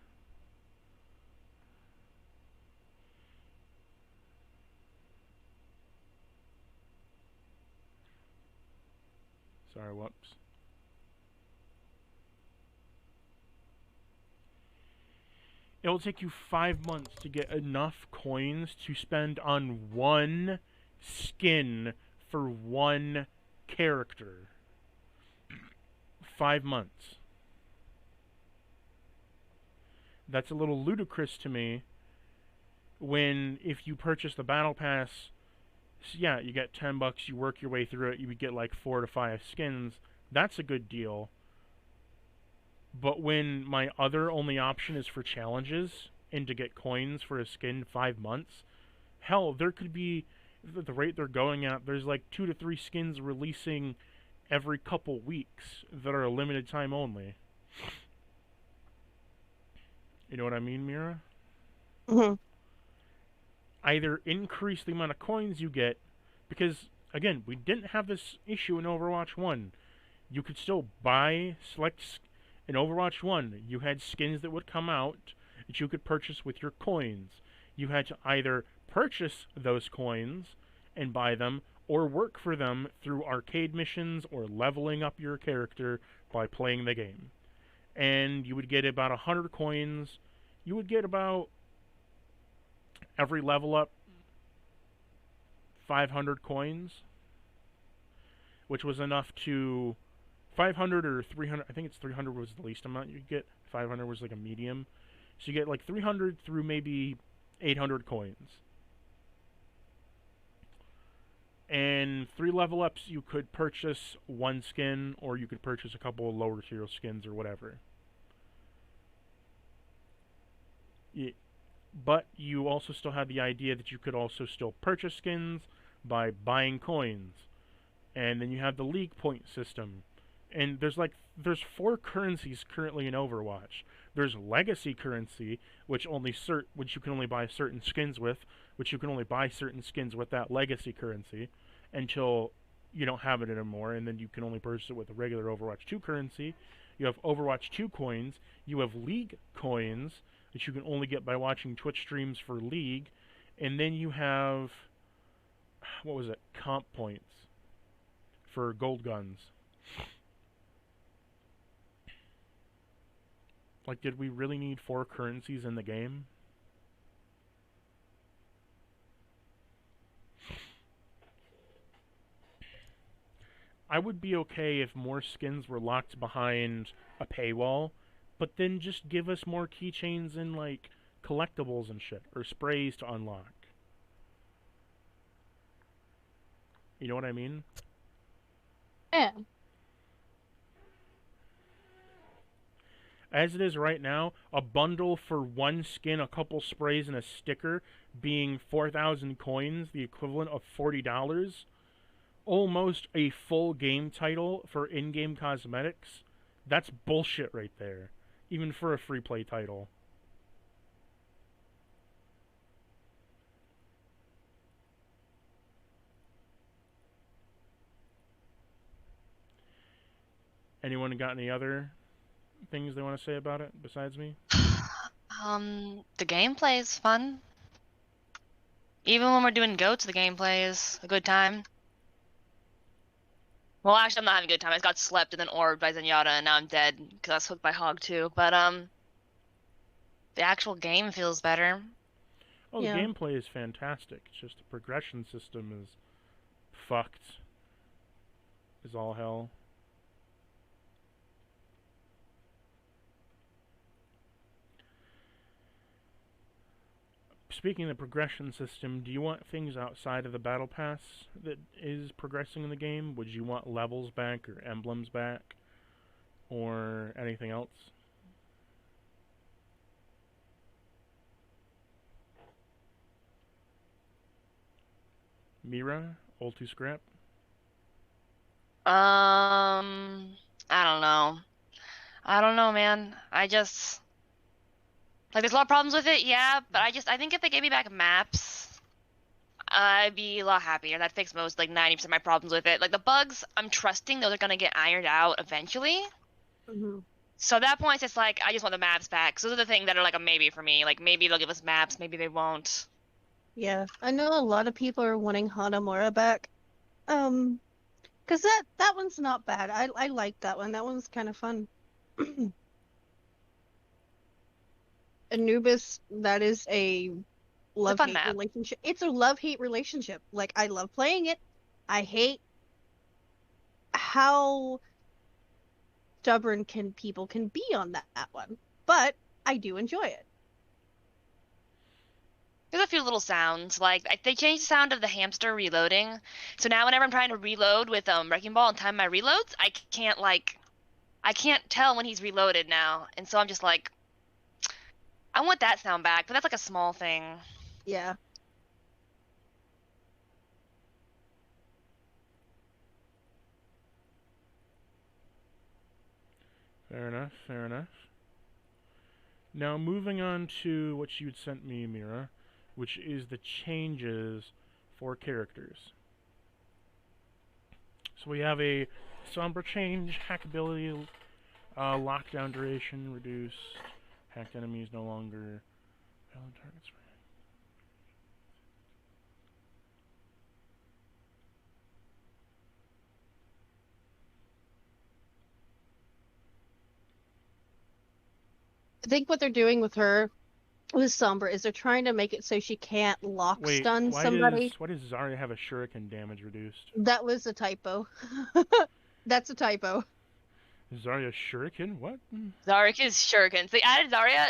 Sorry, whoops. It will take you 5 months to get enough coins to spend on one skin for one character. 5 months. That's a little ludicrous to me when if you purchase the battle pass, yeah, you get $10, you work your way through it, you would get like 4 to 5 skins. That's a good deal. But when my other only option is for challenges and to get coins for a skin 5 months, hell, there could be, at the rate they're going at, there's like 2 to 3 skins releasing every couple weeks that are a limited time only. You know what I mean, Mira? Mm-hmm. Either increase the amount of coins you get, because, again, we didn't have this issue in Overwatch 1. You could still buy select In Overwatch 1, you had skins that would come out that you could purchase with your coins. You had to either purchase those coins and buy them, or work for them through arcade missions or leveling up your character by playing the game. And you would get about 100 coins. You would get about, every level up, 500 coins, which was enough to 500 or 300. I think it's 300 was the least amount you get. 500 was like a medium. So you get like 300 through maybe 800 coins. And 3 level ups, you could purchase 1 skin, or you could purchase a couple of lower tier skins or whatever. But you also still had the idea that you could also still purchase skins by buying coins. And then you have the league point system. And there's 4 currencies currently in Overwatch. There's legacy currency, which you can only buy certain skins with, which you can only buy certain skins with that legacy currency until you don't have it anymore, and then you can only purchase it with the regular Overwatch 2 currency. You have Overwatch 2 coins. You have League coins, that you can only get by watching Twitch streams for League. And then you have, what was it, comp points for gold guns. Like, did we really need 4 currencies in the game? I would be okay if more skins were locked behind a paywall, but then just give us more keychains and, like, collectibles and shit, or sprays to unlock. You know what I mean? Yeah. As it is right now, a bundle for 1 skin, a couple sprays, and a sticker being 4,000 coins, the equivalent of $40, almost a full game title for in-game cosmetics. That's bullshit right there, even for a free-play title. Anyone got any other things they want to say about it besides me? The gameplay is fun. Even when we're doing goats, the gameplay is a good time. Well, actually, I'm not having a good time. I just got slept and then orbed by Zenyatta, and now I'm dead because I was hooked by Hog too. But the actual game feels better. Oh, Yeah. the gameplay is fantastic. It's just the progression system is fucked. Is all hell. Speaking of the progression system, do you want things outside of the battle pass that is progressing in the game? Would you want levels back or emblems back? Or anything else? Mira? Old to scrap? I don't know. I don't know, man. I just... Like, there's a lot of problems with it, yeah, but I think if they gave me back maps, I'd be a lot happier. That fixed most, like, 90% of my problems with it. Like, the bugs, I'm trusting those are gonna get ironed out eventually. Mm-hmm. So at that point, it's like, I just want the maps back. So those are the things that are, like, a maybe for me. Like, maybe they'll give us maps, maybe they won't. Yeah, I know a lot of people are wanting Hanamura back. Because that one's not bad. I like that one. That one's kind of fun. Anubis, that is a love-hate map. relationship. It's a love-hate relationship. Like, I love playing it. I hate how stubborn people can be on that one. But I do enjoy it. There's a few little sounds. Like, they changed the sound of the hamster reloading. So now whenever I'm trying to reload with Wrecking Ball and time my reloads, I can't tell when he's reloaded now. And so I'm just like, I want that sound back, but that's like a small thing. Yeah. Fair enough, fair enough. Now, moving on to what you'd sent me, Mira, which is the changes for characters. So we have a Sombra change, hackability, Lockdown duration reduced. Hacked enemies no longer. Valid targets. I think what they're doing with her, with Sombra, is they're trying to make it so she can't lock Wait, stun somebody. why does Zarya have a shuriken damage reduced? That was a typo. That's a typo. Zarya shuriken? What? Zarya's shurikens. They added Zarya.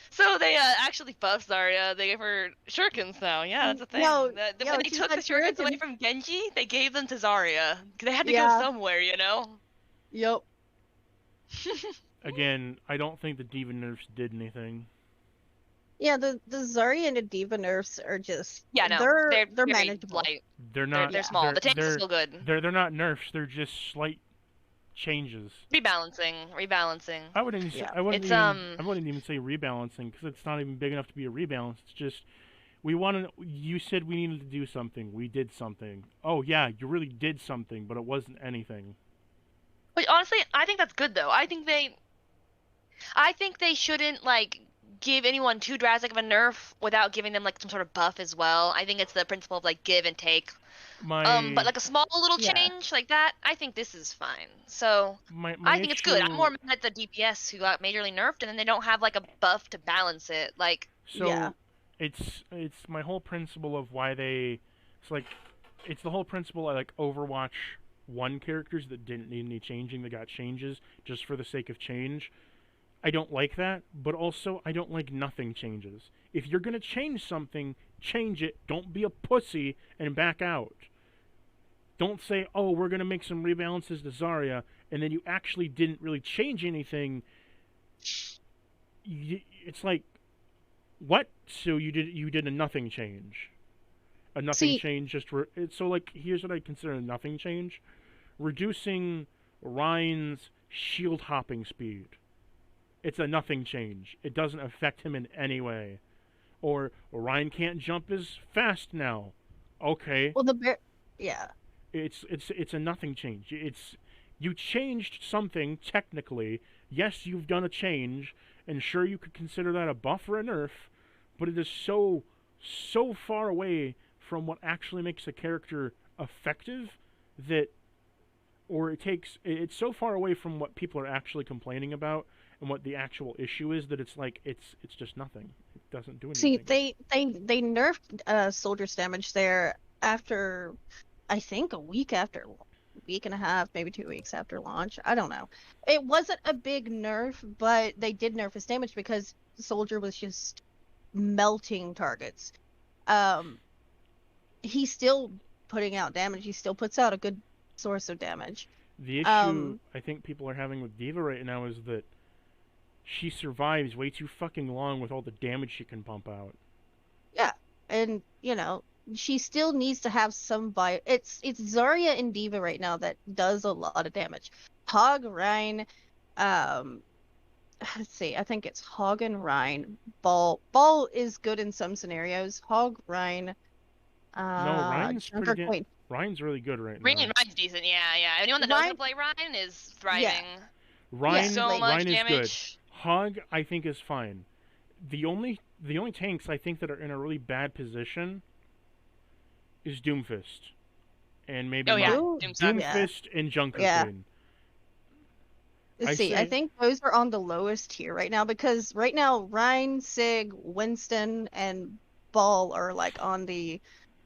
So they actually buffed Zarya. They gave her shurikens now. Yeah, that's a thing. No, When they she took the had shurikens away shurikens. from Genji, they gave them to Zarya. 'Cause they had to go Yeah. somewhere, you know? Yep. Again, I don't think the D.Va nerfs did anything. Yeah, the Zarya and the D.Va nerfs are just Yeah, no. they're very manageable. light. They're not. They're small. The tanks are still good. They're not nerfs. They're just slight changes. Rebalancing. I wouldn't. Yeah. I wouldn't It's, even. I wouldn't even say rebalancing because it's not even big enough to be a rebalance. It's just we wanted. You said we needed to do something. We did something. Oh yeah, you really did something, but it wasn't anything. Which honestly, I think that's good though. I think they shouldn't like give anyone too drastic of a nerf without giving them like some sort of buff as well. I think it's the principle of like give and take. But like a small little change like that, I think this is fine. So I think it's good. I'm more mad at the DPS who got majorly nerfed and then they don't have like a buff to balance it. Like it's my whole principle of why they. It's the whole principle of like Overwatch 1 characters that didn't need any changing that got changes just for the sake of change. I don't like that, but also I don't like nothing changes. If you're gonna change something, change it. Don't be a pussy and back out. Don't say, oh, we're gonna make some rebalances to Zarya, and then you actually didn't really change anything. It's like, what? So you did a nothing change. A nothing change just so like here's what I consider a nothing change. Reducing Ryan's shield hopping speed. It's a nothing change. It doesn't affect him in any way. Or Ryan can't jump as fast now. Okay. Well, yeah. It's a nothing change. You changed something technically. Yes, you've done a change, and sure you could consider that a buff or a nerf, but it is so far away from what actually makes a character effective that it's so far away from what people are actually complaining about and what the actual issue is that it's like it's just nothing. It doesn't do anything. See, they nerfed soldier's damage there after, I think, a week and a half, maybe 2 weeks after launch. I don't know. It wasn't a big nerf, but they did nerf his damage because soldier was just melting targets. He's still putting out damage. He still puts out a good source of damage. The issue I think people are having with D.Va right now is that she survives way too fucking long with all the damage she can pump out. Yeah, and she still needs to have some It's Zarya and D.Va right now that does a lot of damage. Hog, Rein, let's see, I think it's Hog and Rein. Ball is good in some scenarios. Hog, Rein, no, Ryan's pretty good. Ryan's really good right now. Ryan's decent, yeah. Anyone that knows how to play Ryan is thriving. Yeah. Ryan, so much Ryan is damage. good. Hog, I think, is fine. The only tanks I think that are in a really bad position is Doomfist. And maybe Doomfist and Junker Queen. I think those are on the lowest tier right now because right now Ryan, Sig, Winston, and Ball are like on the...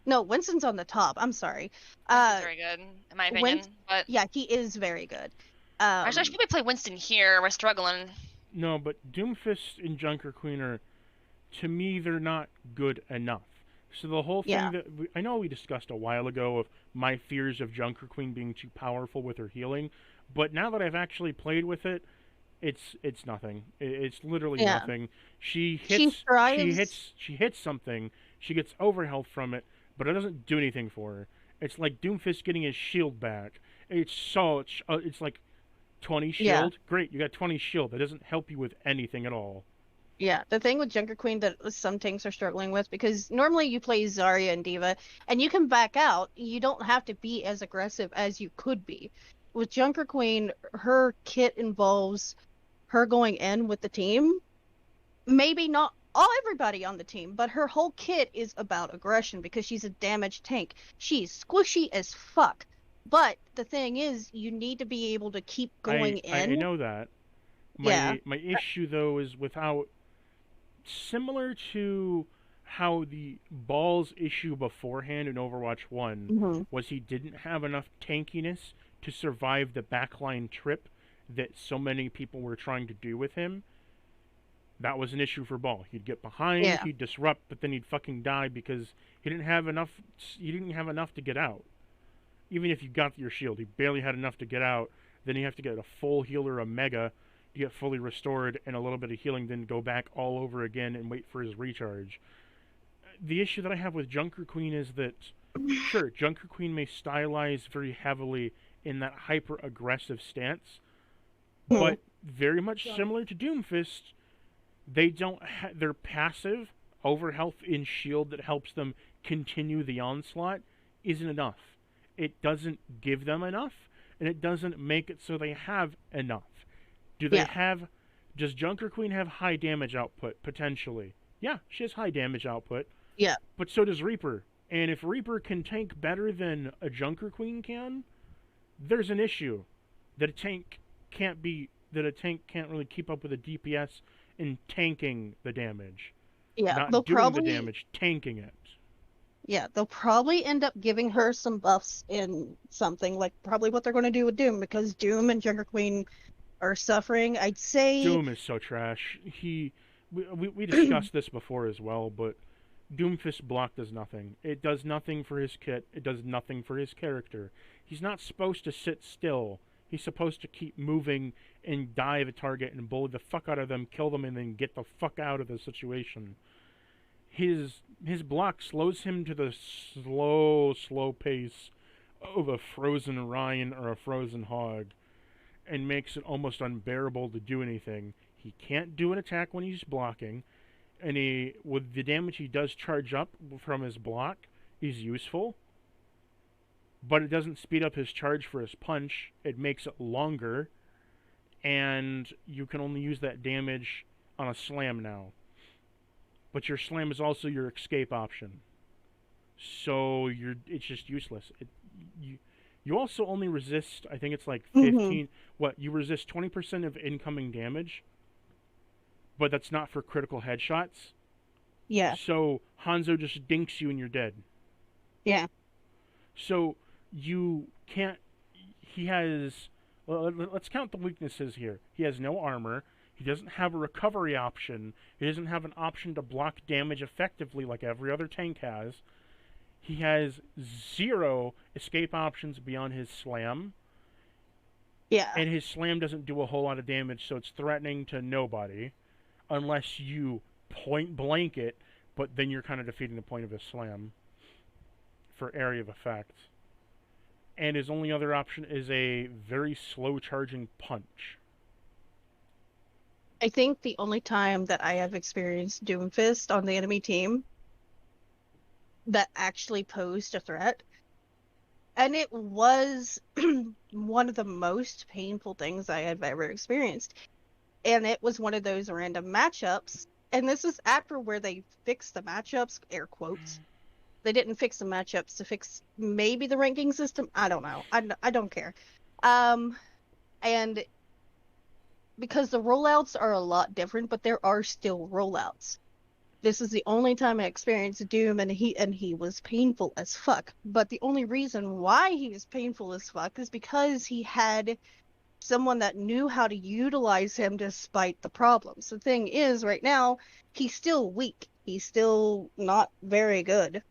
No, Winston's on the top. I'm sorry. Winston's very good, in my opinion. But yeah, he is very good. Actually, I should probably play Winston here. We're struggling. No, but Doomfist and Junker Queen are, to me, they're not good enough. So the whole thing that I know we discussed a while ago of my fears of Junker Queen being too powerful with her healing, but now that I've actually played with it, it's nothing. It's literally nothing. She hits something. She gets overhealth from it, but it doesn't do anything for her. It's like Doomfist getting his shield back. It's like 20 shield. Yeah. Great, you got 20 shield. That doesn't help you with anything at all. Yeah, the thing with Junker Queen that some tanks are struggling with, because normally you play Zarya and D.Va, and you can back out. You don't have to be as aggressive as you could be. With Junker Queen, her kit involves her going in with the team, maybe not everybody on the team, but her whole kit is about aggression because she's a damaged tank. She's squishy as fuck. But the thing is, you need to be able to keep going I in. know that. Yeah. My issue though is without, similar to how the balls issue beforehand in Overwatch 1 Mm-hmm. was he didn't have enough tankiness to survive the backline trip that so many people were trying to do with him. That was an issue for Ball. He'd get behind, Yeah. he'd disrupt, but then he'd fucking die because he didn't have enough. He didn't have enough to get out. Even if you got your shield, he barely had enough to get out. Then you have to get a full healer, a mega, to get fully restored, and a little bit of healing. Then go back all over again and wait for his recharge. The issue that I have with Junker Queen is that, sure, Junker Queen may stylize very heavily in that hyper aggressive stance, but very much similar to Doomfist. They don't. They're passive over health in shield that helps them continue the onslaught isn't enough. It doesn't give them enough, and it doesn't make it so they have enough. Do they have? Does Junker Queen have high damage output potentially? Yeah, she has high damage output. Yeah. But so does Reaper. And if Reaper can tank better than a Junker Queen can, there's an issue that a tank can't really keep up with a DPS in tanking the damage. Yeah. Not They'll doing probably the damage, tanking it. Yeah, they'll probably end up giving her some buffs in something like probably what they're going to do with Doom because Doom and Junker Queen are suffering. I'd say Doom is so trash. We discussed this before as well, but Doomfist block does nothing. It does nothing for his kit. It does nothing for his character. He's not supposed to sit still. He's supposed to keep moving and dive a target and bully the fuck out of them, kill them, and then get the fuck out of the situation. His block slows him to the slow pace of a frozen Rhine or a frozen hog and makes it almost unbearable to do anything. He can't do an attack when he's blocking, and with the damage he does charge up from his block, he's useful. But it doesn't speed up his charge for his punch. It makes it longer, and you can only use that damage on a slam now. But your slam is also your escape option. So it's just useless. You also only resist, I think it's like 15, you resist 20% of incoming damage, but that's not for critical headshots. Yeah. So Hanzo just dinks you and you're dead. Yeah. So you can't, let's count the weaknesses here. He has no armor. He doesn't have a recovery option. He doesn't have an option to block damage effectively like every other tank has. He has 0 escape options beyond his slam. Yeah. And his slam doesn't do a whole lot of damage, so it's threatening to nobody. Unless you point blank it, but then you're kind of defeating the point of his slam for area of effect. And his only other option is a very slow charging punch. I think the only time that I have experienced Doomfist on the enemy team that actually posed a threat, and it was one of the most painful things I have ever experienced. And it was one of those random matchups. And this is after where they fixed the matchups, air quotes. They didn't fix the matchups to fix maybe the ranking system. I don't know. I don't care. And because the rollouts are a lot different, but there are still rollouts. This is the only time I experienced Doom, and he was painful as fuck. But the only reason why he was painful as fuck is because he had someone that knew how to utilize him despite the problems. The thing is, right now, he's still weak. He's still not very good.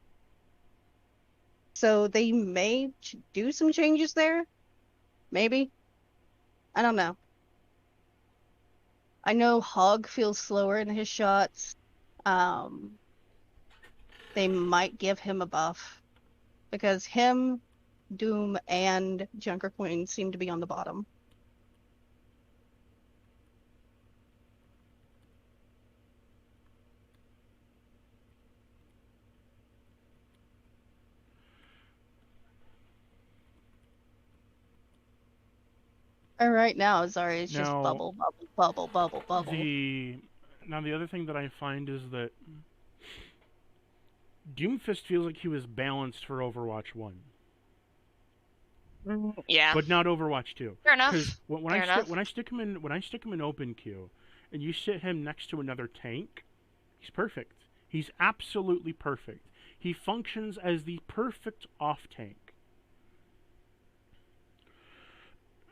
So they may do some changes there. Maybe. I don't know. I know Hog feels slower in his shots. They might give him a buff. Because him, Doom, and Junker Queen seem to be on the bottom. And right now, Zarya is just Now, bubble, bubble, bubble, bubble, bubble. the other thing that I find is that Doomfist feels like he was balanced for Overwatch 1, Yeah. but not Overwatch 2. Fair Because enough. when Fair enough. I stick him in open queue, and you sit him next to another tank, he's perfect. He's absolutely perfect. He functions as the perfect off tank.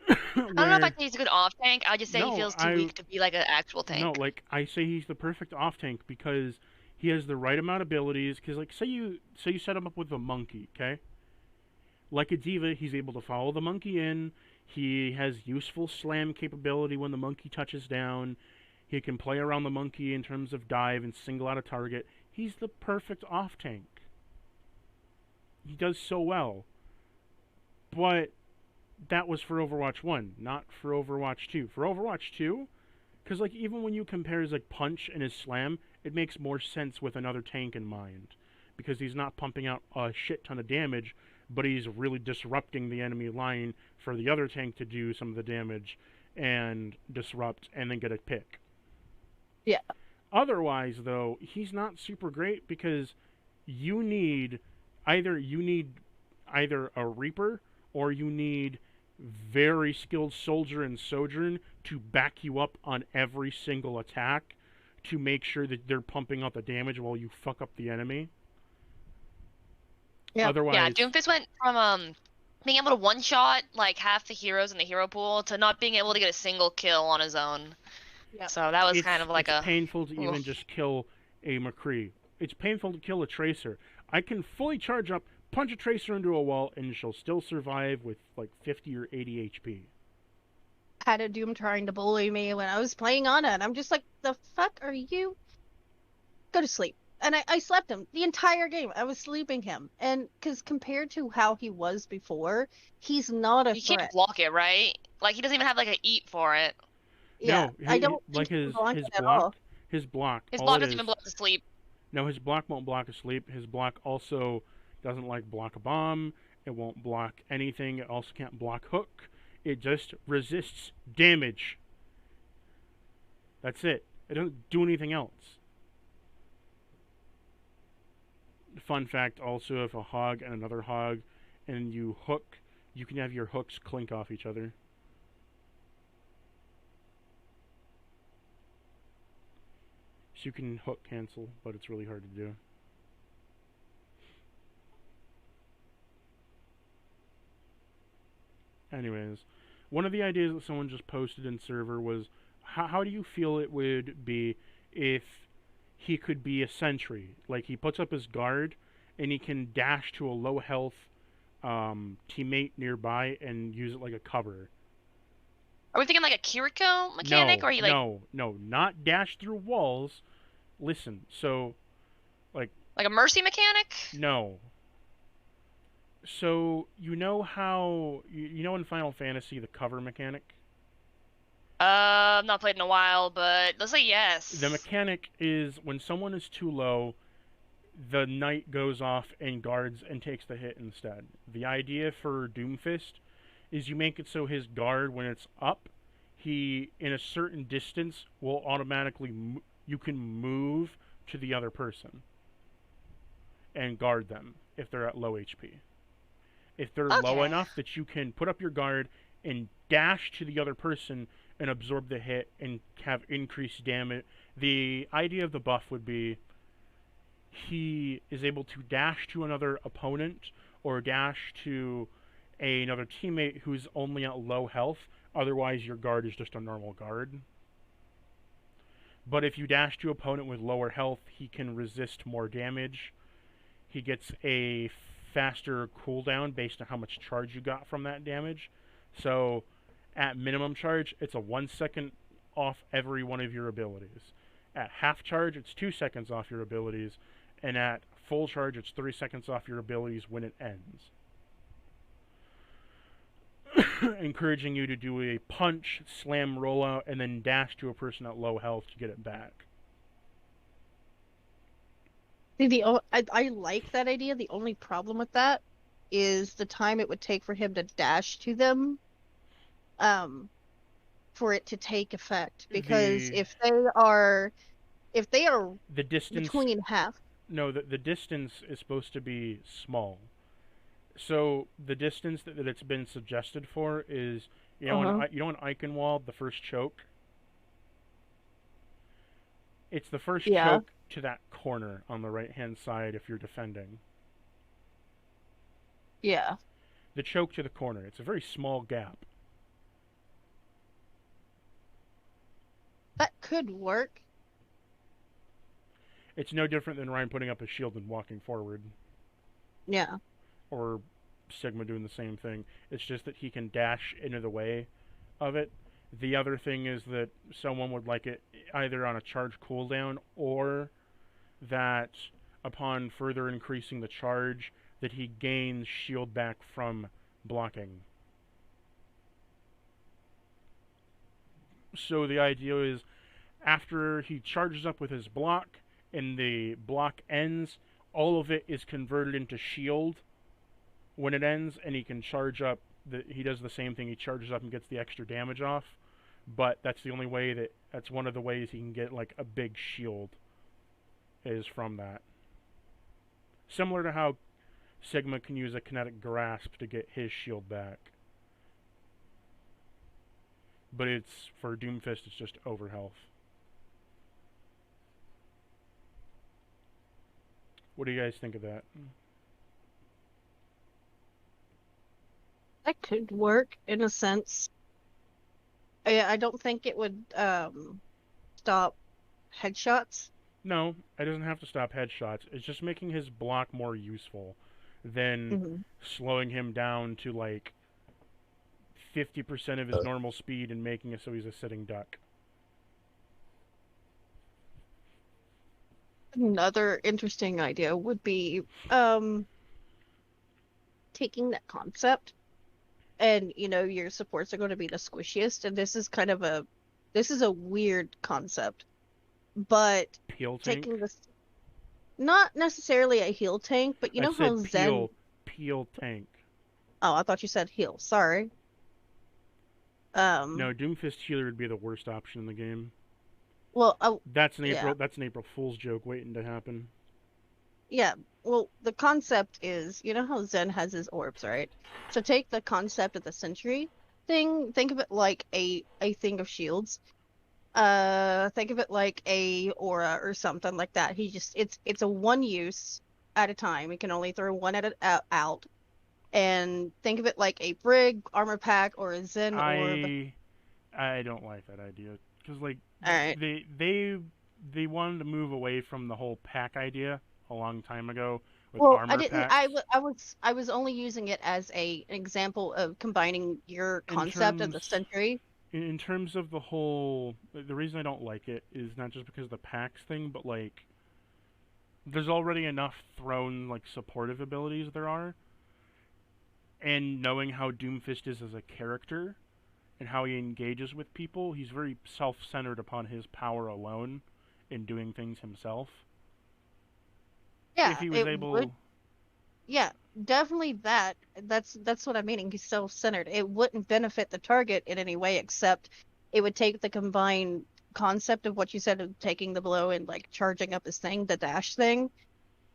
I don't know if I think he's a good off tank. I just say No, he feels too weak to be like an actual tank. No, like I say he's the perfect off tank because he has the right amount of abilities. Because like say you set him up with a monkey, okay? Like a diva, he's able to follow the monkey in. He has useful slam capability when the monkey touches down. He can play around the monkey in terms of dive and single out a target. He's the perfect off tank. He does so well. But that was for Overwatch 1, not for Overwatch 2. For Overwatch 2, because like even when you compare his like punch and his slam, it makes more sense with another tank in mind. Because he's not pumping out a shit ton of damage, but he's really disrupting the enemy line for the other tank to do some of the damage and disrupt and then get a pick. Yeah. Otherwise, though, he's not super great because you need either a Reaper or you need very skilled Soldier and Sojourn to back you up on every single attack to make sure that they're pumping out the damage while you fuck up the enemy. Yeah. Otherwise, Yeah, Doomfist went from being able to one-shot like half the heroes in the hero pool to not being able to get a single kill on his own. Yep. So that was kind of like it's painful to even oof. just kill a McCree. It's painful to kill a Tracer. I can fully charge up, punch a Tracer into a wall, and she'll still survive with like 50 or 80 HP. Had a Doom trying to bully me when I was playing Ana, and I'm just like, the fuck are you? Go to sleep. And I slept him the entire game. I was sleeping him. And because compared to how he was before, he's not a You threat. can't block it, right? Like he doesn't even have like a eat for it. Yeah, No, I don't like think his at all. his block. His all block it doesn't is- even block the sleep. No, his block won't block asleep. His block also doesn't like block a bomb. It won't block anything. It also can't block hook. It just resists damage. That's it. It doesn't do anything else. Fun fact also, if a hog and another hog and you hook, you can have your hooks clink off each other. So you can hook cancel, but it's really hard to do. Anyways, one of the ideas that someone just posted in server was, how do you feel it would be if he could be a sentry? Like, he puts up his guard, and he can dash to a low health teammate nearby and use it like a cover. Are we thinking like a Kiriko mechanic, or he like No, not dash through walls. Listen, so, like a Mercy mechanic? no. So, you know how, you know in Final Fantasy, the cover mechanic? I've not played in a while, but let's say yes. The mechanic is when someone is too low, the knight goes off and guards and takes the hit instead. The idea for Doomfist is you make it so his guard, when it's up, he, in a certain distance, will automatically, you can move to the other person and guard them if they're at low HP. If they're low Okay. enough that you can put up your guard and dash to the other person and absorb the hit and have increased damage. The idea of the buff would be he is able to dash to another opponent or dash to another teammate who's only at low health. Otherwise, your guard is just a normal guard. But if you dash to an opponent with lower health, he can resist more damage. He gets a faster cooldown based on how much charge you got from that damage. So, at minimum charge, it's a 1 second off every one of your abilities. At half charge, it's 2 seconds off your abilities. And at full charge, it's 3 seconds off your abilities when it ends. Encouraging you to do a punch, slam, rollout, and then dash to a person at low health to get it back. See, I like that idea. The only problem with that is the time it would take for him to dash to them. for it to take effect, because The if they are the distance between half. no the distance is supposed to be small. So the distance that it's been suggested for is Uh-huh. you know in Eichenwald the first choke. It's the first Yeah. choke to that corner on the right hand side if you're defending. Yeah. The choke to the corner. It's a very small gap. That could work. It's no different than Ryan putting up a shield and walking forward, Yeah. or Sigma doing the same thing. It's just that he can dash into the way of it. The other thing is that someone would like it either on a charge cooldown or that upon further increasing the charge that he gains shield back from blocking. So the idea is after he charges up with his block and the block ends, all of it is converted into shield when it ends, and he can charge up. He does the same thing. He charges up and gets the extra damage off, but that's the only way that's one of the ways he can get like a big shield is from that. Similar to how Sigma can use a kinetic grasp to get his shield back. But it's for Doomfist, it's just over health. What do you guys think of that? That could work in a sense. I don't think it would stop headshots. No, it doesn't have to stop headshots. It's just making his block more useful than Mm-hmm. slowing him down to like 50% of his normal speed and making it so he's a sitting duck. Another interesting idea would be taking that concept, and your supports are going to be the squishiest, and this is a weird concept, but Peel tank? taking this, not necessarily a heal tank, but you I know how said Zen. peel tank. Oh, I thought you said heal. Sorry. No, Doomfist healer would be the worst option in the game. Well, oh, That's an yeah. April Fool's joke waiting to happen. Yeah, well, the concept is, you know how Zen has his orbs, right? So take the concept of the Sentry thing, think of it like a thing of shields. Think of it like a aura or something like that. It's a one use at a time. He can only throw one at out. And think of it like a Brig, armor pack, or a Zen orb. I don't like that idea because like All right. they wanted to move away from the whole pack idea a long time ago with Well, I armor didn't. packs. I was only using it as an example of combining your In concept of the terms Sentry. in terms of the whole, the reason I don't like it is not just because of the packs thing, but like there's already enough thrown like supportive abilities there are, and knowing how Doomfist is as a character and how he engages with people, he's very self-centered upon his power alone in doing things himself. Yeah, If he was it able, would. Yeah, definitely that. That's what I'm meaning. He's self-centered. It wouldn't benefit the target in any way, except it would take the combined concept of what you said of taking the blow and like charging up his thing, the dash thing,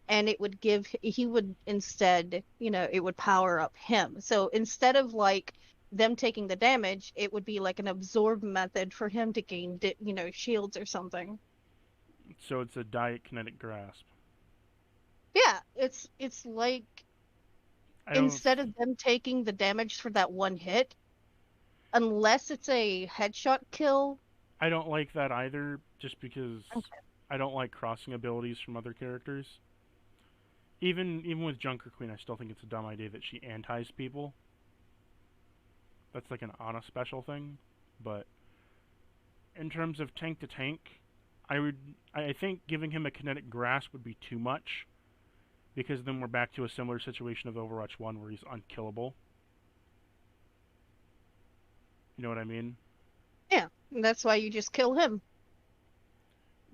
and it would give he would instead, it would power up him. So instead of like them taking the damage, it would be like an absorb method for him to gain, shields or something. so it's a diet kinetic grasp. Yeah, it's like I don't. instead of them taking the damage for that one hit, unless it's a headshot kill. I don't like that either, just because Okay. I don't like crossing abilities from other characters. Even with Junker Queen, I still think it's a dumb idea that she antis people. That's like an Ana special thing, but in terms of tank to tank, I think giving him a kinetic grasp would be too much, because then we're back to a similar situation of Overwatch 1 where he's unkillable. You know what I mean? Yeah, and that's why you just kill him.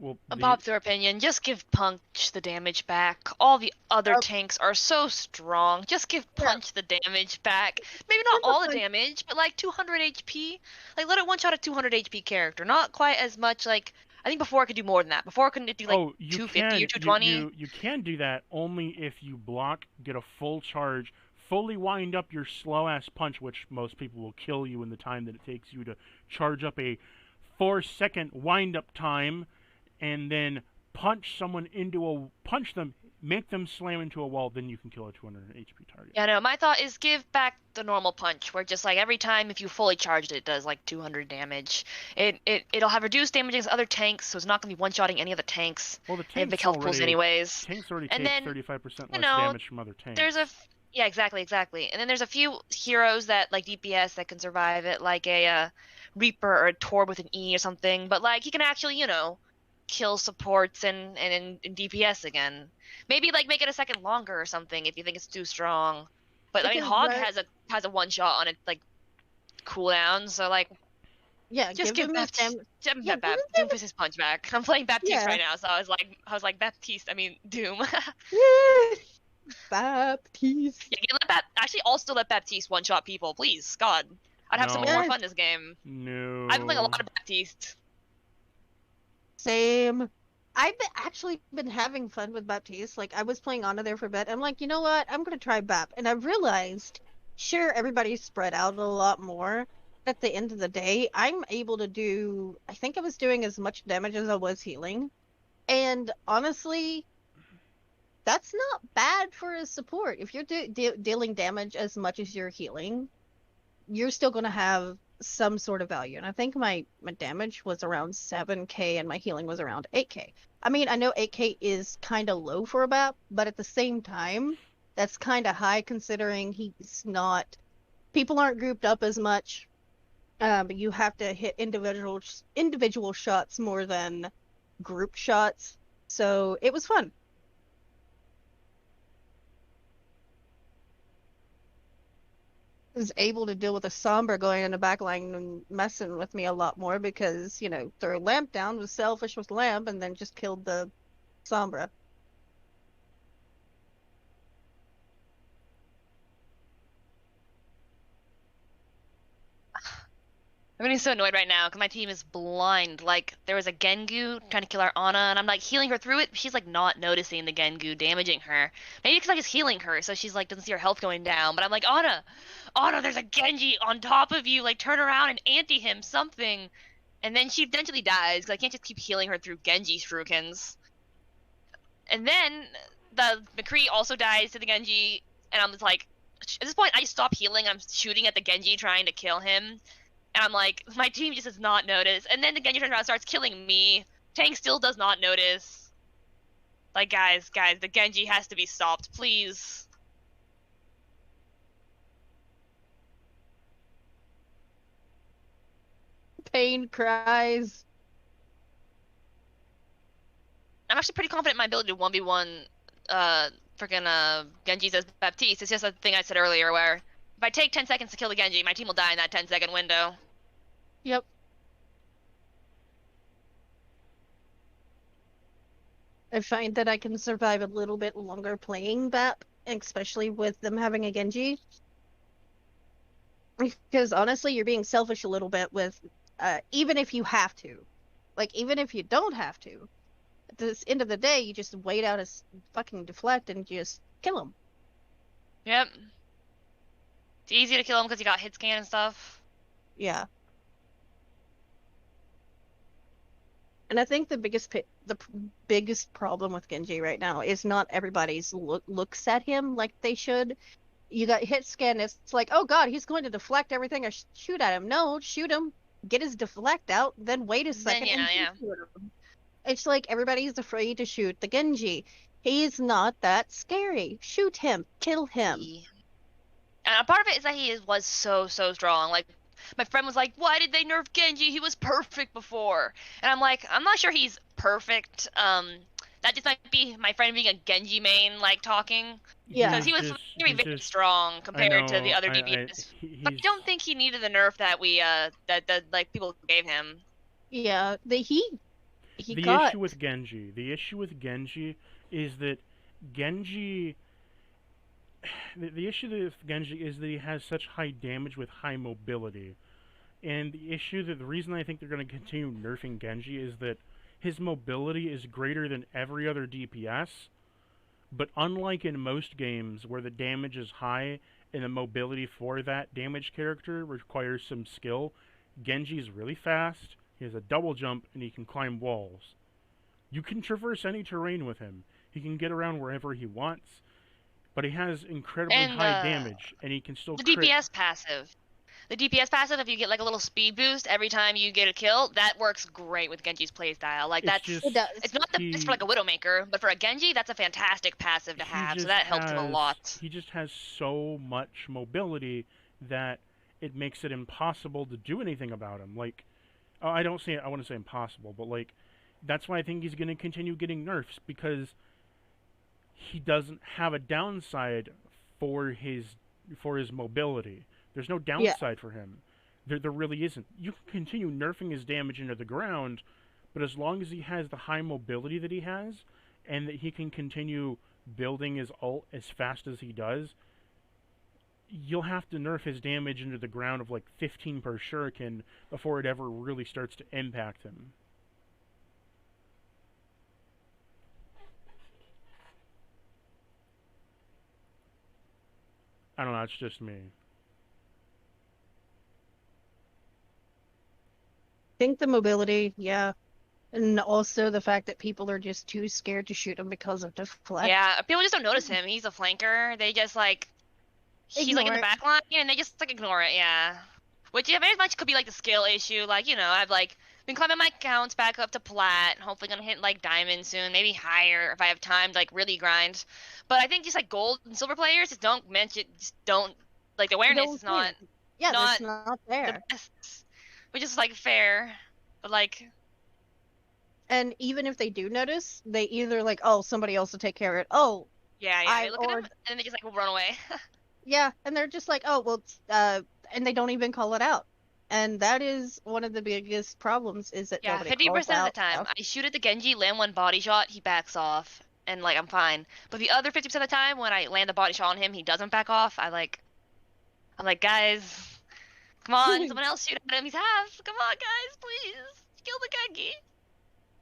Well, Unpopular opinion, just give Punch the damage back. All the other tanks are so strong. Just give Punch the damage back. Maybe not all the damage, but like 200 HP. Like let it one-shot a 200 HP character. Not quite as much like... I think before it could do more than that. Before it could do like 250 or 220. You can do that only if you block, get a full charge, fully wind up your slow-ass punch, which most people will kill you in the time that it takes you to charge up a 4-second wind-up time, and then punch them, make them slam into a wall, then you can kill a 200 HP target. Yeah, no, my thought is give back the normal punch, where just like every time if you fully charged it does like 200 damage. It'll have reduced damage against other tanks, so it's not going to be one-shotting any of the tanks. Well, the They have big health pools anyways. Tanks already and take then, 35% less damage from other tanks. Yeah, exactly. And then there's a few heroes that like DPS that can survive it, like a Reaper or a Torb with an E or something. But like he can actually, kill supports and DPS again. Maybe like make it a second longer or something if you think it's too strong. But I mean, Hog has a one shot on it like cooldown, so like just give Doom his punch back. I'm playing Baptiste right now, so I was like Baptiste. I mean Doom. Baptiste. Yeah, actually also let Baptiste one shot people, please. God, I'd have so much more fun this game. No. I've been playing a lot of Baptiste. Same. I've actually been having fun with Baptiste. Like, I was playing Ana there for a bit. I'm like, you know what? I'm going to try Bap. And I realized, sure, everybody's spread out a lot more. At the end of the day, I'm able to do... I think I was doing as much damage as I was healing. And honestly, that's not bad for a support. If you're dealing damage as much as you're healing, you're still going to have some sort of value. And I think my damage was around 7k and my healing was around 8k. I mean, I know 8k is kind of low for a BAP, but at the same time, that's kind of high considering people aren't grouped up as much. But you have to hit individual shots more than group shots. So it was fun. Was able to deal with a Sombra going in the back line and messing with me a lot more because, their lamp down was selfish with lamp and then just killed the Sombra. I'm getting so annoyed right now because my team is blind. Like, there was a Gengu trying to kill our Ana, and I'm like healing her through it. She's like not noticing the Gengu damaging her. Maybe because I'm just healing her, so she's like doesn't see her health going down. But I'm like, Ana, there's a Genji on top of you. Like, turn around and anti him something. And then she eventually dies because I can't just keep healing her through Genji shurikens. And then the McCree also dies to the Genji, and I'm just like, at this point I just stop healing. I'm shooting at the Genji trying to kill him. And I'm like, my team just does not notice. And then the Genji turns around and starts killing me. Tank still does not notice. Like, guys, the Genji has to be stopped, please. Pain cries. I'm actually pretty confident in my ability to 1v1 Genjis as Baptiste. It's just a thing I said earlier where if I take 10 seconds to kill the Genji, my team will die in that 10-second window. Yep. I find that I can survive a little bit longer playing BAP, especially with them having a Genji. Because honestly, you're being selfish a little bit with, even if you have to. Like, even if you don't have to. At the end of the day, you just wait out a fucking deflect and just kill him. Yep. It's easy to kill him because you got hit scan and stuff. Yeah. And I think the biggest problem with Genji right now is not everybody's looks at him like they should. You got hit scan, it's like, oh god, he's going to deflect everything or shoot at him. No, shoot him, get his deflect out, then wait a second and shoot him. It's like everybody's afraid to shoot the Genji. He's not that scary. Shoot him, kill him. And a part of it is that he was so strong. Like, my friend was like, why did they nerf Genji? He was perfect before. And I'm like, I'm not sure he's perfect. That just might be my friend being a Genji main, like, talking. Yeah. Because he was very strong compared to the other DPS. But I don't think he needed the nerf that we, that people gave him. Yeah, He The got issue with Genji is that Genji the issue with Genji is that he has such high damage with high mobility. And the reason I think they're going to continue nerfing Genji is that his mobility is greater than every other DPS, but unlike in most games where the damage is high and the mobility for that damage character requires some skill, Genji is really fast, he has a double jump, and he can climb walls. You can traverse any terrain with him. He can get around wherever he wants, but he has incredibly And high damage, and he can still the crit. DPS passive. The DPS passive, if you get like a little speed boost every time you get a kill, that works great with Genji's playstyle. Like It's that's just it does. it's not the best for like a Widowmaker, but for a Genji, that's a fantastic passive to have. So that helps him a lot. He just has so much mobility that it makes it impossible to do anything about him. Like, I don't say I want to say impossible, but like that's why I think he's going to continue getting nerfs, because he doesn't have a downside for his mobility. There's no downside for him. There really isn't. You can continue nerfing his damage into the ground, but as long as he has the high mobility that he has, and that he can continue building his ult as fast as he does, you'll have to nerf his damage into the ground of like 15 per shuriken before it ever really starts to impact him. I don't know, it's just me. think the mobility, yeah. And also the fact that people are just too scared to shoot him because of deflect. Yeah, people just don't notice him. He's a flanker. They just like he's like in the Ignore it. back line and they just like ignore it, yeah. Which yeah, very much could be like the skill issue. Like, you know, I've like been climbing my counts back up to plat, hopefully gonna hit like diamond soon, maybe higher if I have time to like really grind. But I think just like gold and silver players just don't mention just don't like the awareness Don't is not care. Yeah, not that's not the there. best. Which is like fair. But like And even if they do notice, they either like, oh, somebody else will take care of it. Oh, yeah, I- they look at or- him and then they just like run away. yeah, and they're just like, oh, well, and they don't even call it out. And that is one of the biggest problems is that Yeah, nobody 50% calls of the out time, stuff. I shoot at the Genji, land one body shot, he backs off, and like I'm fine. But the other 50% of the time, when I land the body shot on him, he doesn't back off. I'm like, guys, come on, someone else shoot at him. He's half. Come on, guys, please, kill the Genji.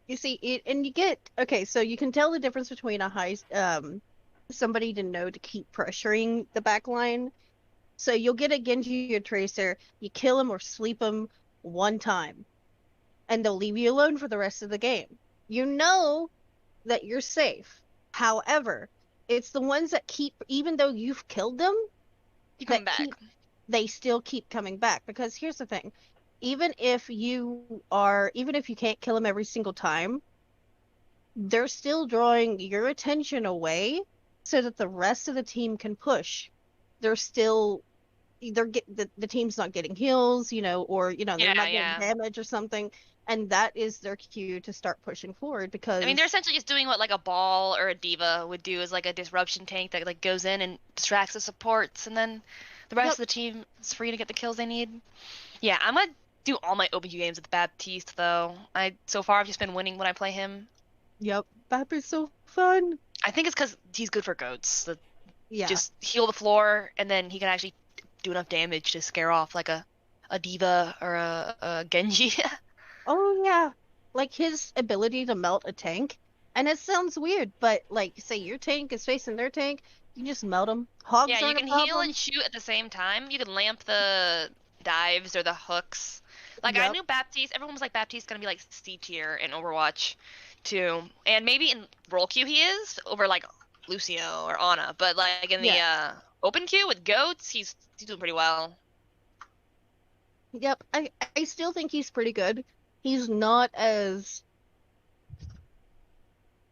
You see, and you get okay, so you can tell the difference between a high somebody to know to keep pressuring the back line. So you'll get a Genji or Tracer, you kill him or sleep him one time, and they'll leave you alone for the rest of the game. You know that you're safe. However, it's the ones that keep, even though you've killed them, Keep coming that back. they still keep coming back. Because here's the thing, even if you can't kill them every single time, they're still drawing your attention away so that the rest of the team can push. The team's not getting heals, or they're Yeah, not getting yeah. damage or something, and that is their cue to start pushing forward because I mean, they're essentially just doing what like a ball or a diva would do, is like a disruption tank that like goes in and distracts the supports, and then the rest Yep. of the team is free to get the kills they need. Yeah, I'm gonna do all my OBG games with Baptiste though. So far I've just been winning when I play him. Yep, Bap is so fun. I think it's because he's good for goats. Yeah. Just heal the floor, and then he can actually do enough damage to scare off like a diva or a Genji. Oh yeah, like his ability to melt a tank, and it sounds weird, but like say your tank is facing their tank, you just melt them. Hogs Yeah, you aren't can a heal problem. and shoot at the same time. You can lamp the dives or the hooks. Like I Yep. knew Baptiste. Everyone was like Baptiste gonna be like C tier in Overwatch, too, and maybe in role queue he is over like Lucio or Ana. But like in the open queue with goats, he's doing pretty well. Yep, I still think he's pretty good. He's not as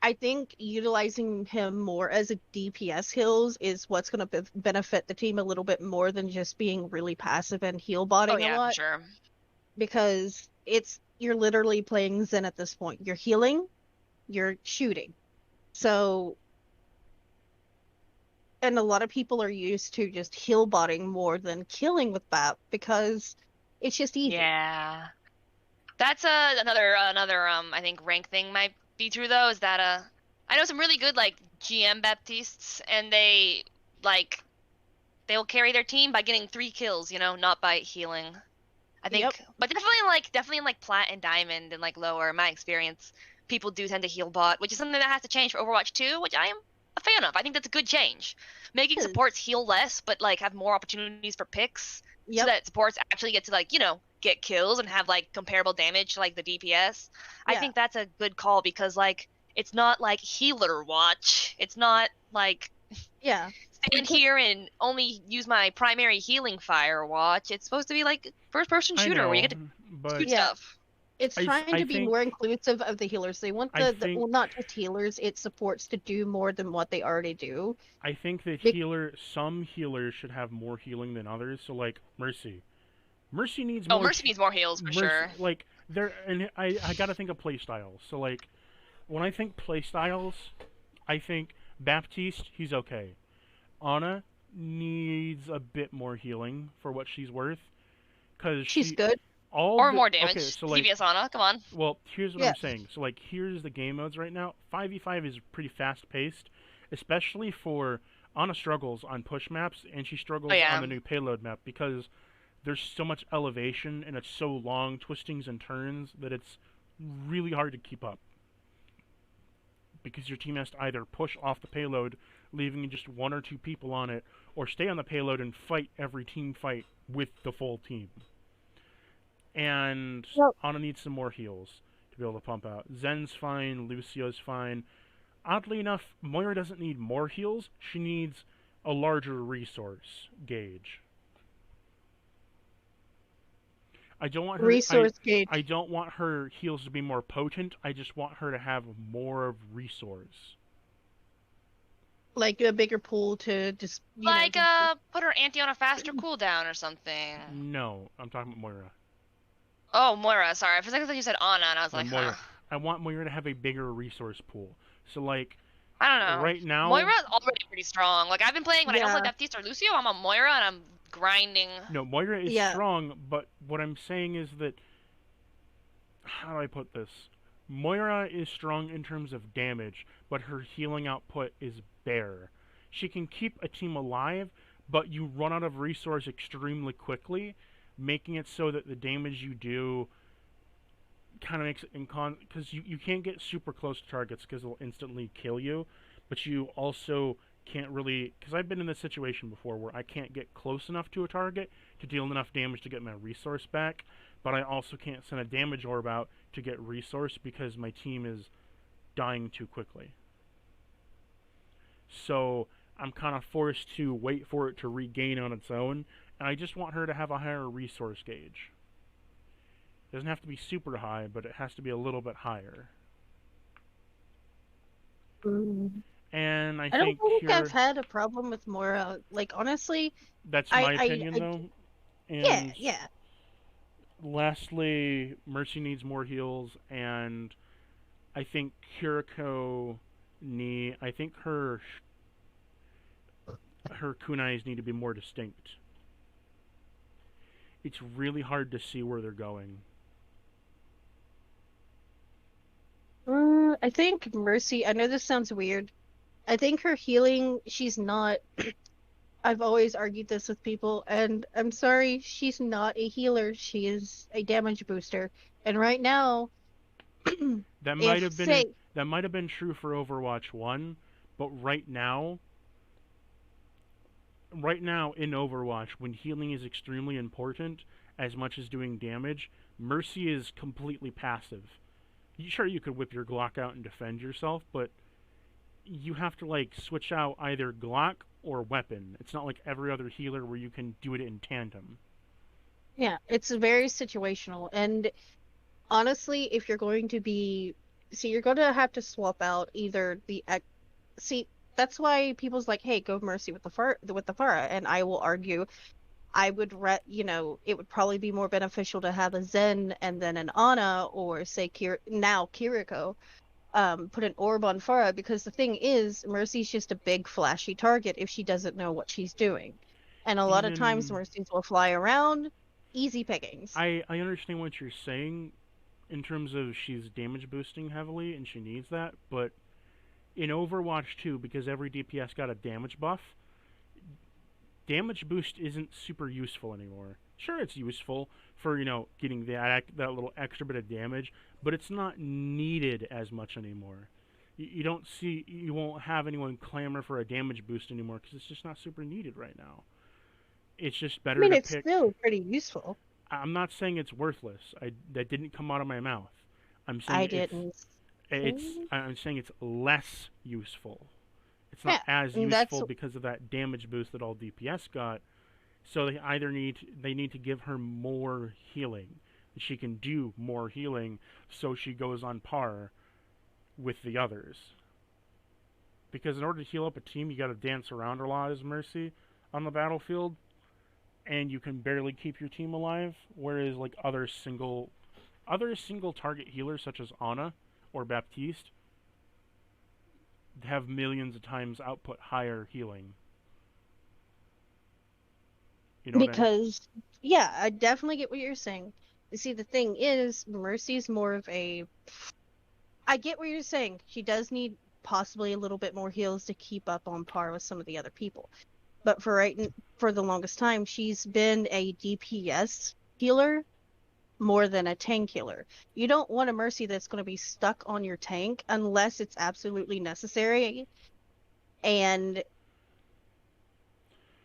I think utilizing him more as a DPS heals is what's going to benefit the team a little bit more than just being really passive and heal botting Oh yeah, a lot. for sure. Because you're literally playing Zen at this point. You're healing, you're shooting. So, and a lot of people are used to just heal botting more than killing with BAP because it's just easy. Yeah. That's another I think rank thing might be true though, is that I know some really good like GM Baptistes, and like they will carry their team by getting 3 kills, not by healing. I Yep. think, but definitely in like plat and diamond and like lower, in my experience, people do tend to heal bot, which is something that has to change for Overwatch 2, which I am a fan of. I think that's a good change. Making Yes. supports heal less, but like have more opportunities for picks, so Yep. that supports actually get to like get kills and have like comparable damage to like the DPS. I Yeah. think that's a good call because like it's not like healer watch. It's not like Yeah. stand Because here and only use my primary healing fire watch. It's supposed to be like first person I shooter where you know, get to but shoot yeah, stuff. it's trying I to be more think inclusive of the healers. They want I the think well, not just healers, it's supports to do more than what they already do. I think that Bec- some healers should have more healing than others. So like Mercy, Mercy needs Oh, more. Mercy needs more heals for Mercy sure. like there, and I gotta think of playstyles. So like when I think playstyles, I think Baptiste, he's okay. Ana needs a bit more healing for what she's worth, cause She's good. all Or the more okay. damage. So like DPS Ana, come on. well, here's what Yeah. I'm saying. So like here's the game modes right now. 5v5 is pretty fast paced, especially for Ana struggles on push maps and she struggles Oh yeah. on the new payload map because there's so much elevation and it's so long twistings and turns that it's really hard to keep up. Because your team has to either push off the payload, leaving just 1 or 2 people on it, or stay on the payload and fight every team fight with the full team. And Well, Ana needs some more heals to be able to pump out. Zen's fine, Lucio's fine. Oddly enough, Moira doesn't need more heals. She needs a larger resource gauge. I don't want her. Resource gauge. I don't want her heals to be more potent. I just want her to have more of resource. Like a bigger pool to just Like put her anti on a faster cooldown or something. No, I'm talking about Moira. Oh, Moira, sorry. For a second I thought you said Ana and I was No, like, Moira. huh. I want Moira to have a bigger resource pool. So like I don't know. right now, Moira's already pretty strong. Like I've been playing when I don't play Yeah. Baptiste or Lucio, I'm on Moira and I'm grinding. no, Moira is Yeah. strong, but what I'm saying is that how do I put this? Moira is strong in terms of damage, but her healing output is bare. She can keep a team alive, but you run out of resource extremely quickly, making it so that the damage you do kind of makes it because you can't get super close to targets because they'll instantly kill you, but you also can't really because I've been in this situation before where I can't get close enough to a target to deal enough damage to get my resource back, but I also can't send a damage orb out to get resource because my team is dying too quickly. So I'm kind of forced to wait for it to regain on its own, and I just want her to have a higher resource gauge. It doesn't have to be super high, but it has to be a little bit higher. And I I don't think think here, I've had a problem with Moira. Like honestly, that's I- my I- opinion, I- though. yeah, And yeah. lastly, Mercy needs more heals, and I think Kiriko I think her kunais need to be more distinct. It's really hard to see where they're going. I think Mercy, I know this sounds weird. I think her healing, she's not. I've always argued this with people, and I'm sorry, she's not a healer. She is a damage booster. And right now, That might if have been say, that might have been true for Overwatch 1, but right now in Overwatch when healing is extremely important as much as doing damage, Mercy is completely passive. Sure, you could whip your Glock out and defend yourself, but you have to like switch out either Glock or weapon. It's not like every other healer where you can do it in tandem. yeah, it's very situational. And honestly, if you're going to be, see, you're going to have to swap out either see, that's why people's like, hey, go Mercy with the Pharah, and I will argue, I would it would probably be more beneficial to have a Zen and then an Ana, or say Kiriko, put an orb on Pharah, because the thing is, Mercy's just a big flashy target if she doesn't know what she's doing, and a lot of times Even Mercies will fly around, easy pickings. I understand what you're saying, in terms of she's damage boosting heavily and she needs that, but in Overwatch 2, because every DPS got a damage buff, damage boost isn't super useful anymore. Sure, it's useful for, getting that little extra bit of damage, but it's not needed as much anymore. You won't have anyone clamor for a damage boost anymore because it's just not super needed right now. It's just better to it's pick. still pretty useful. I'm not saying it's worthless. That didn't come out of my mouth. I'm I saying didn't. I'm saying it's less useful. It's not as and useful because of that damage boost that all DPS got. So they need to give her more healing. She can do more healing, so she goes on par with the others. Because in order to heal up a team, you got to dance around a lot as Mercy on the battlefield, and you can barely keep your team alive. Whereas like other single target healers such as Ana or Baptiste have millions of times output higher healing. You know yeah, I definitely get what you're saying. You see, the thing is, Mercy's more of a. I get what you're saying. She does need possibly a little bit more heals to keep up on par with some of the other people. But for the longest time, she's been a DPS healer more than a tank healer. You don't want a Mercy that's going to be stuck on your tank unless it's absolutely necessary. And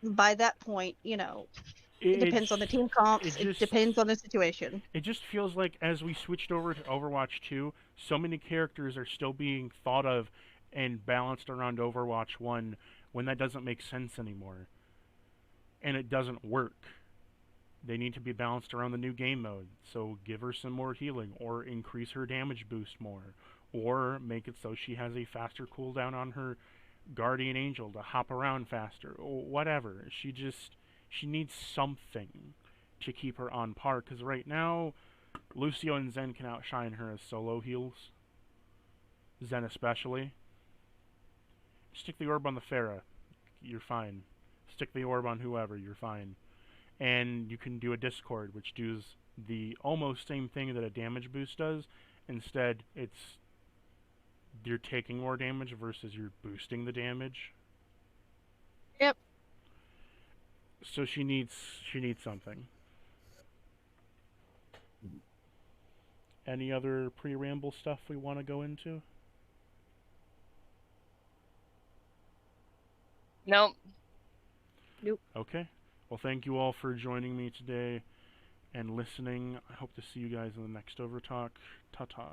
by that point, it depends on the team comps. It depends on the situation. It just feels like as we switched over to Overwatch 2, so many characters are still being thought of and balanced around Overwatch 1 when that doesn't make sense anymore. And it doesn't work. They need to be balanced around the new game mode. So give her some more healing, or increase her damage boost more, or make it so she has a faster cooldown on her Guardian Angel to hop around faster, or whatever. She needs something to keep her on par, because right now, Lucio and Zen can outshine her as solo heals. Zen especially. Stick the orb on the Pharah, you're fine. Stick the orb on whoever, you're fine. And you can do a Discord, which does the almost same thing that a damage boost does. Instead, you're taking more damage versus you're boosting the damage. Yep. So she needs something. Any other pre-ramble stuff we want to go into? Nope. Okay. Well, thank you all for joining me today and listening. I hope to see you guys in the next Overtalk. Ta-ta.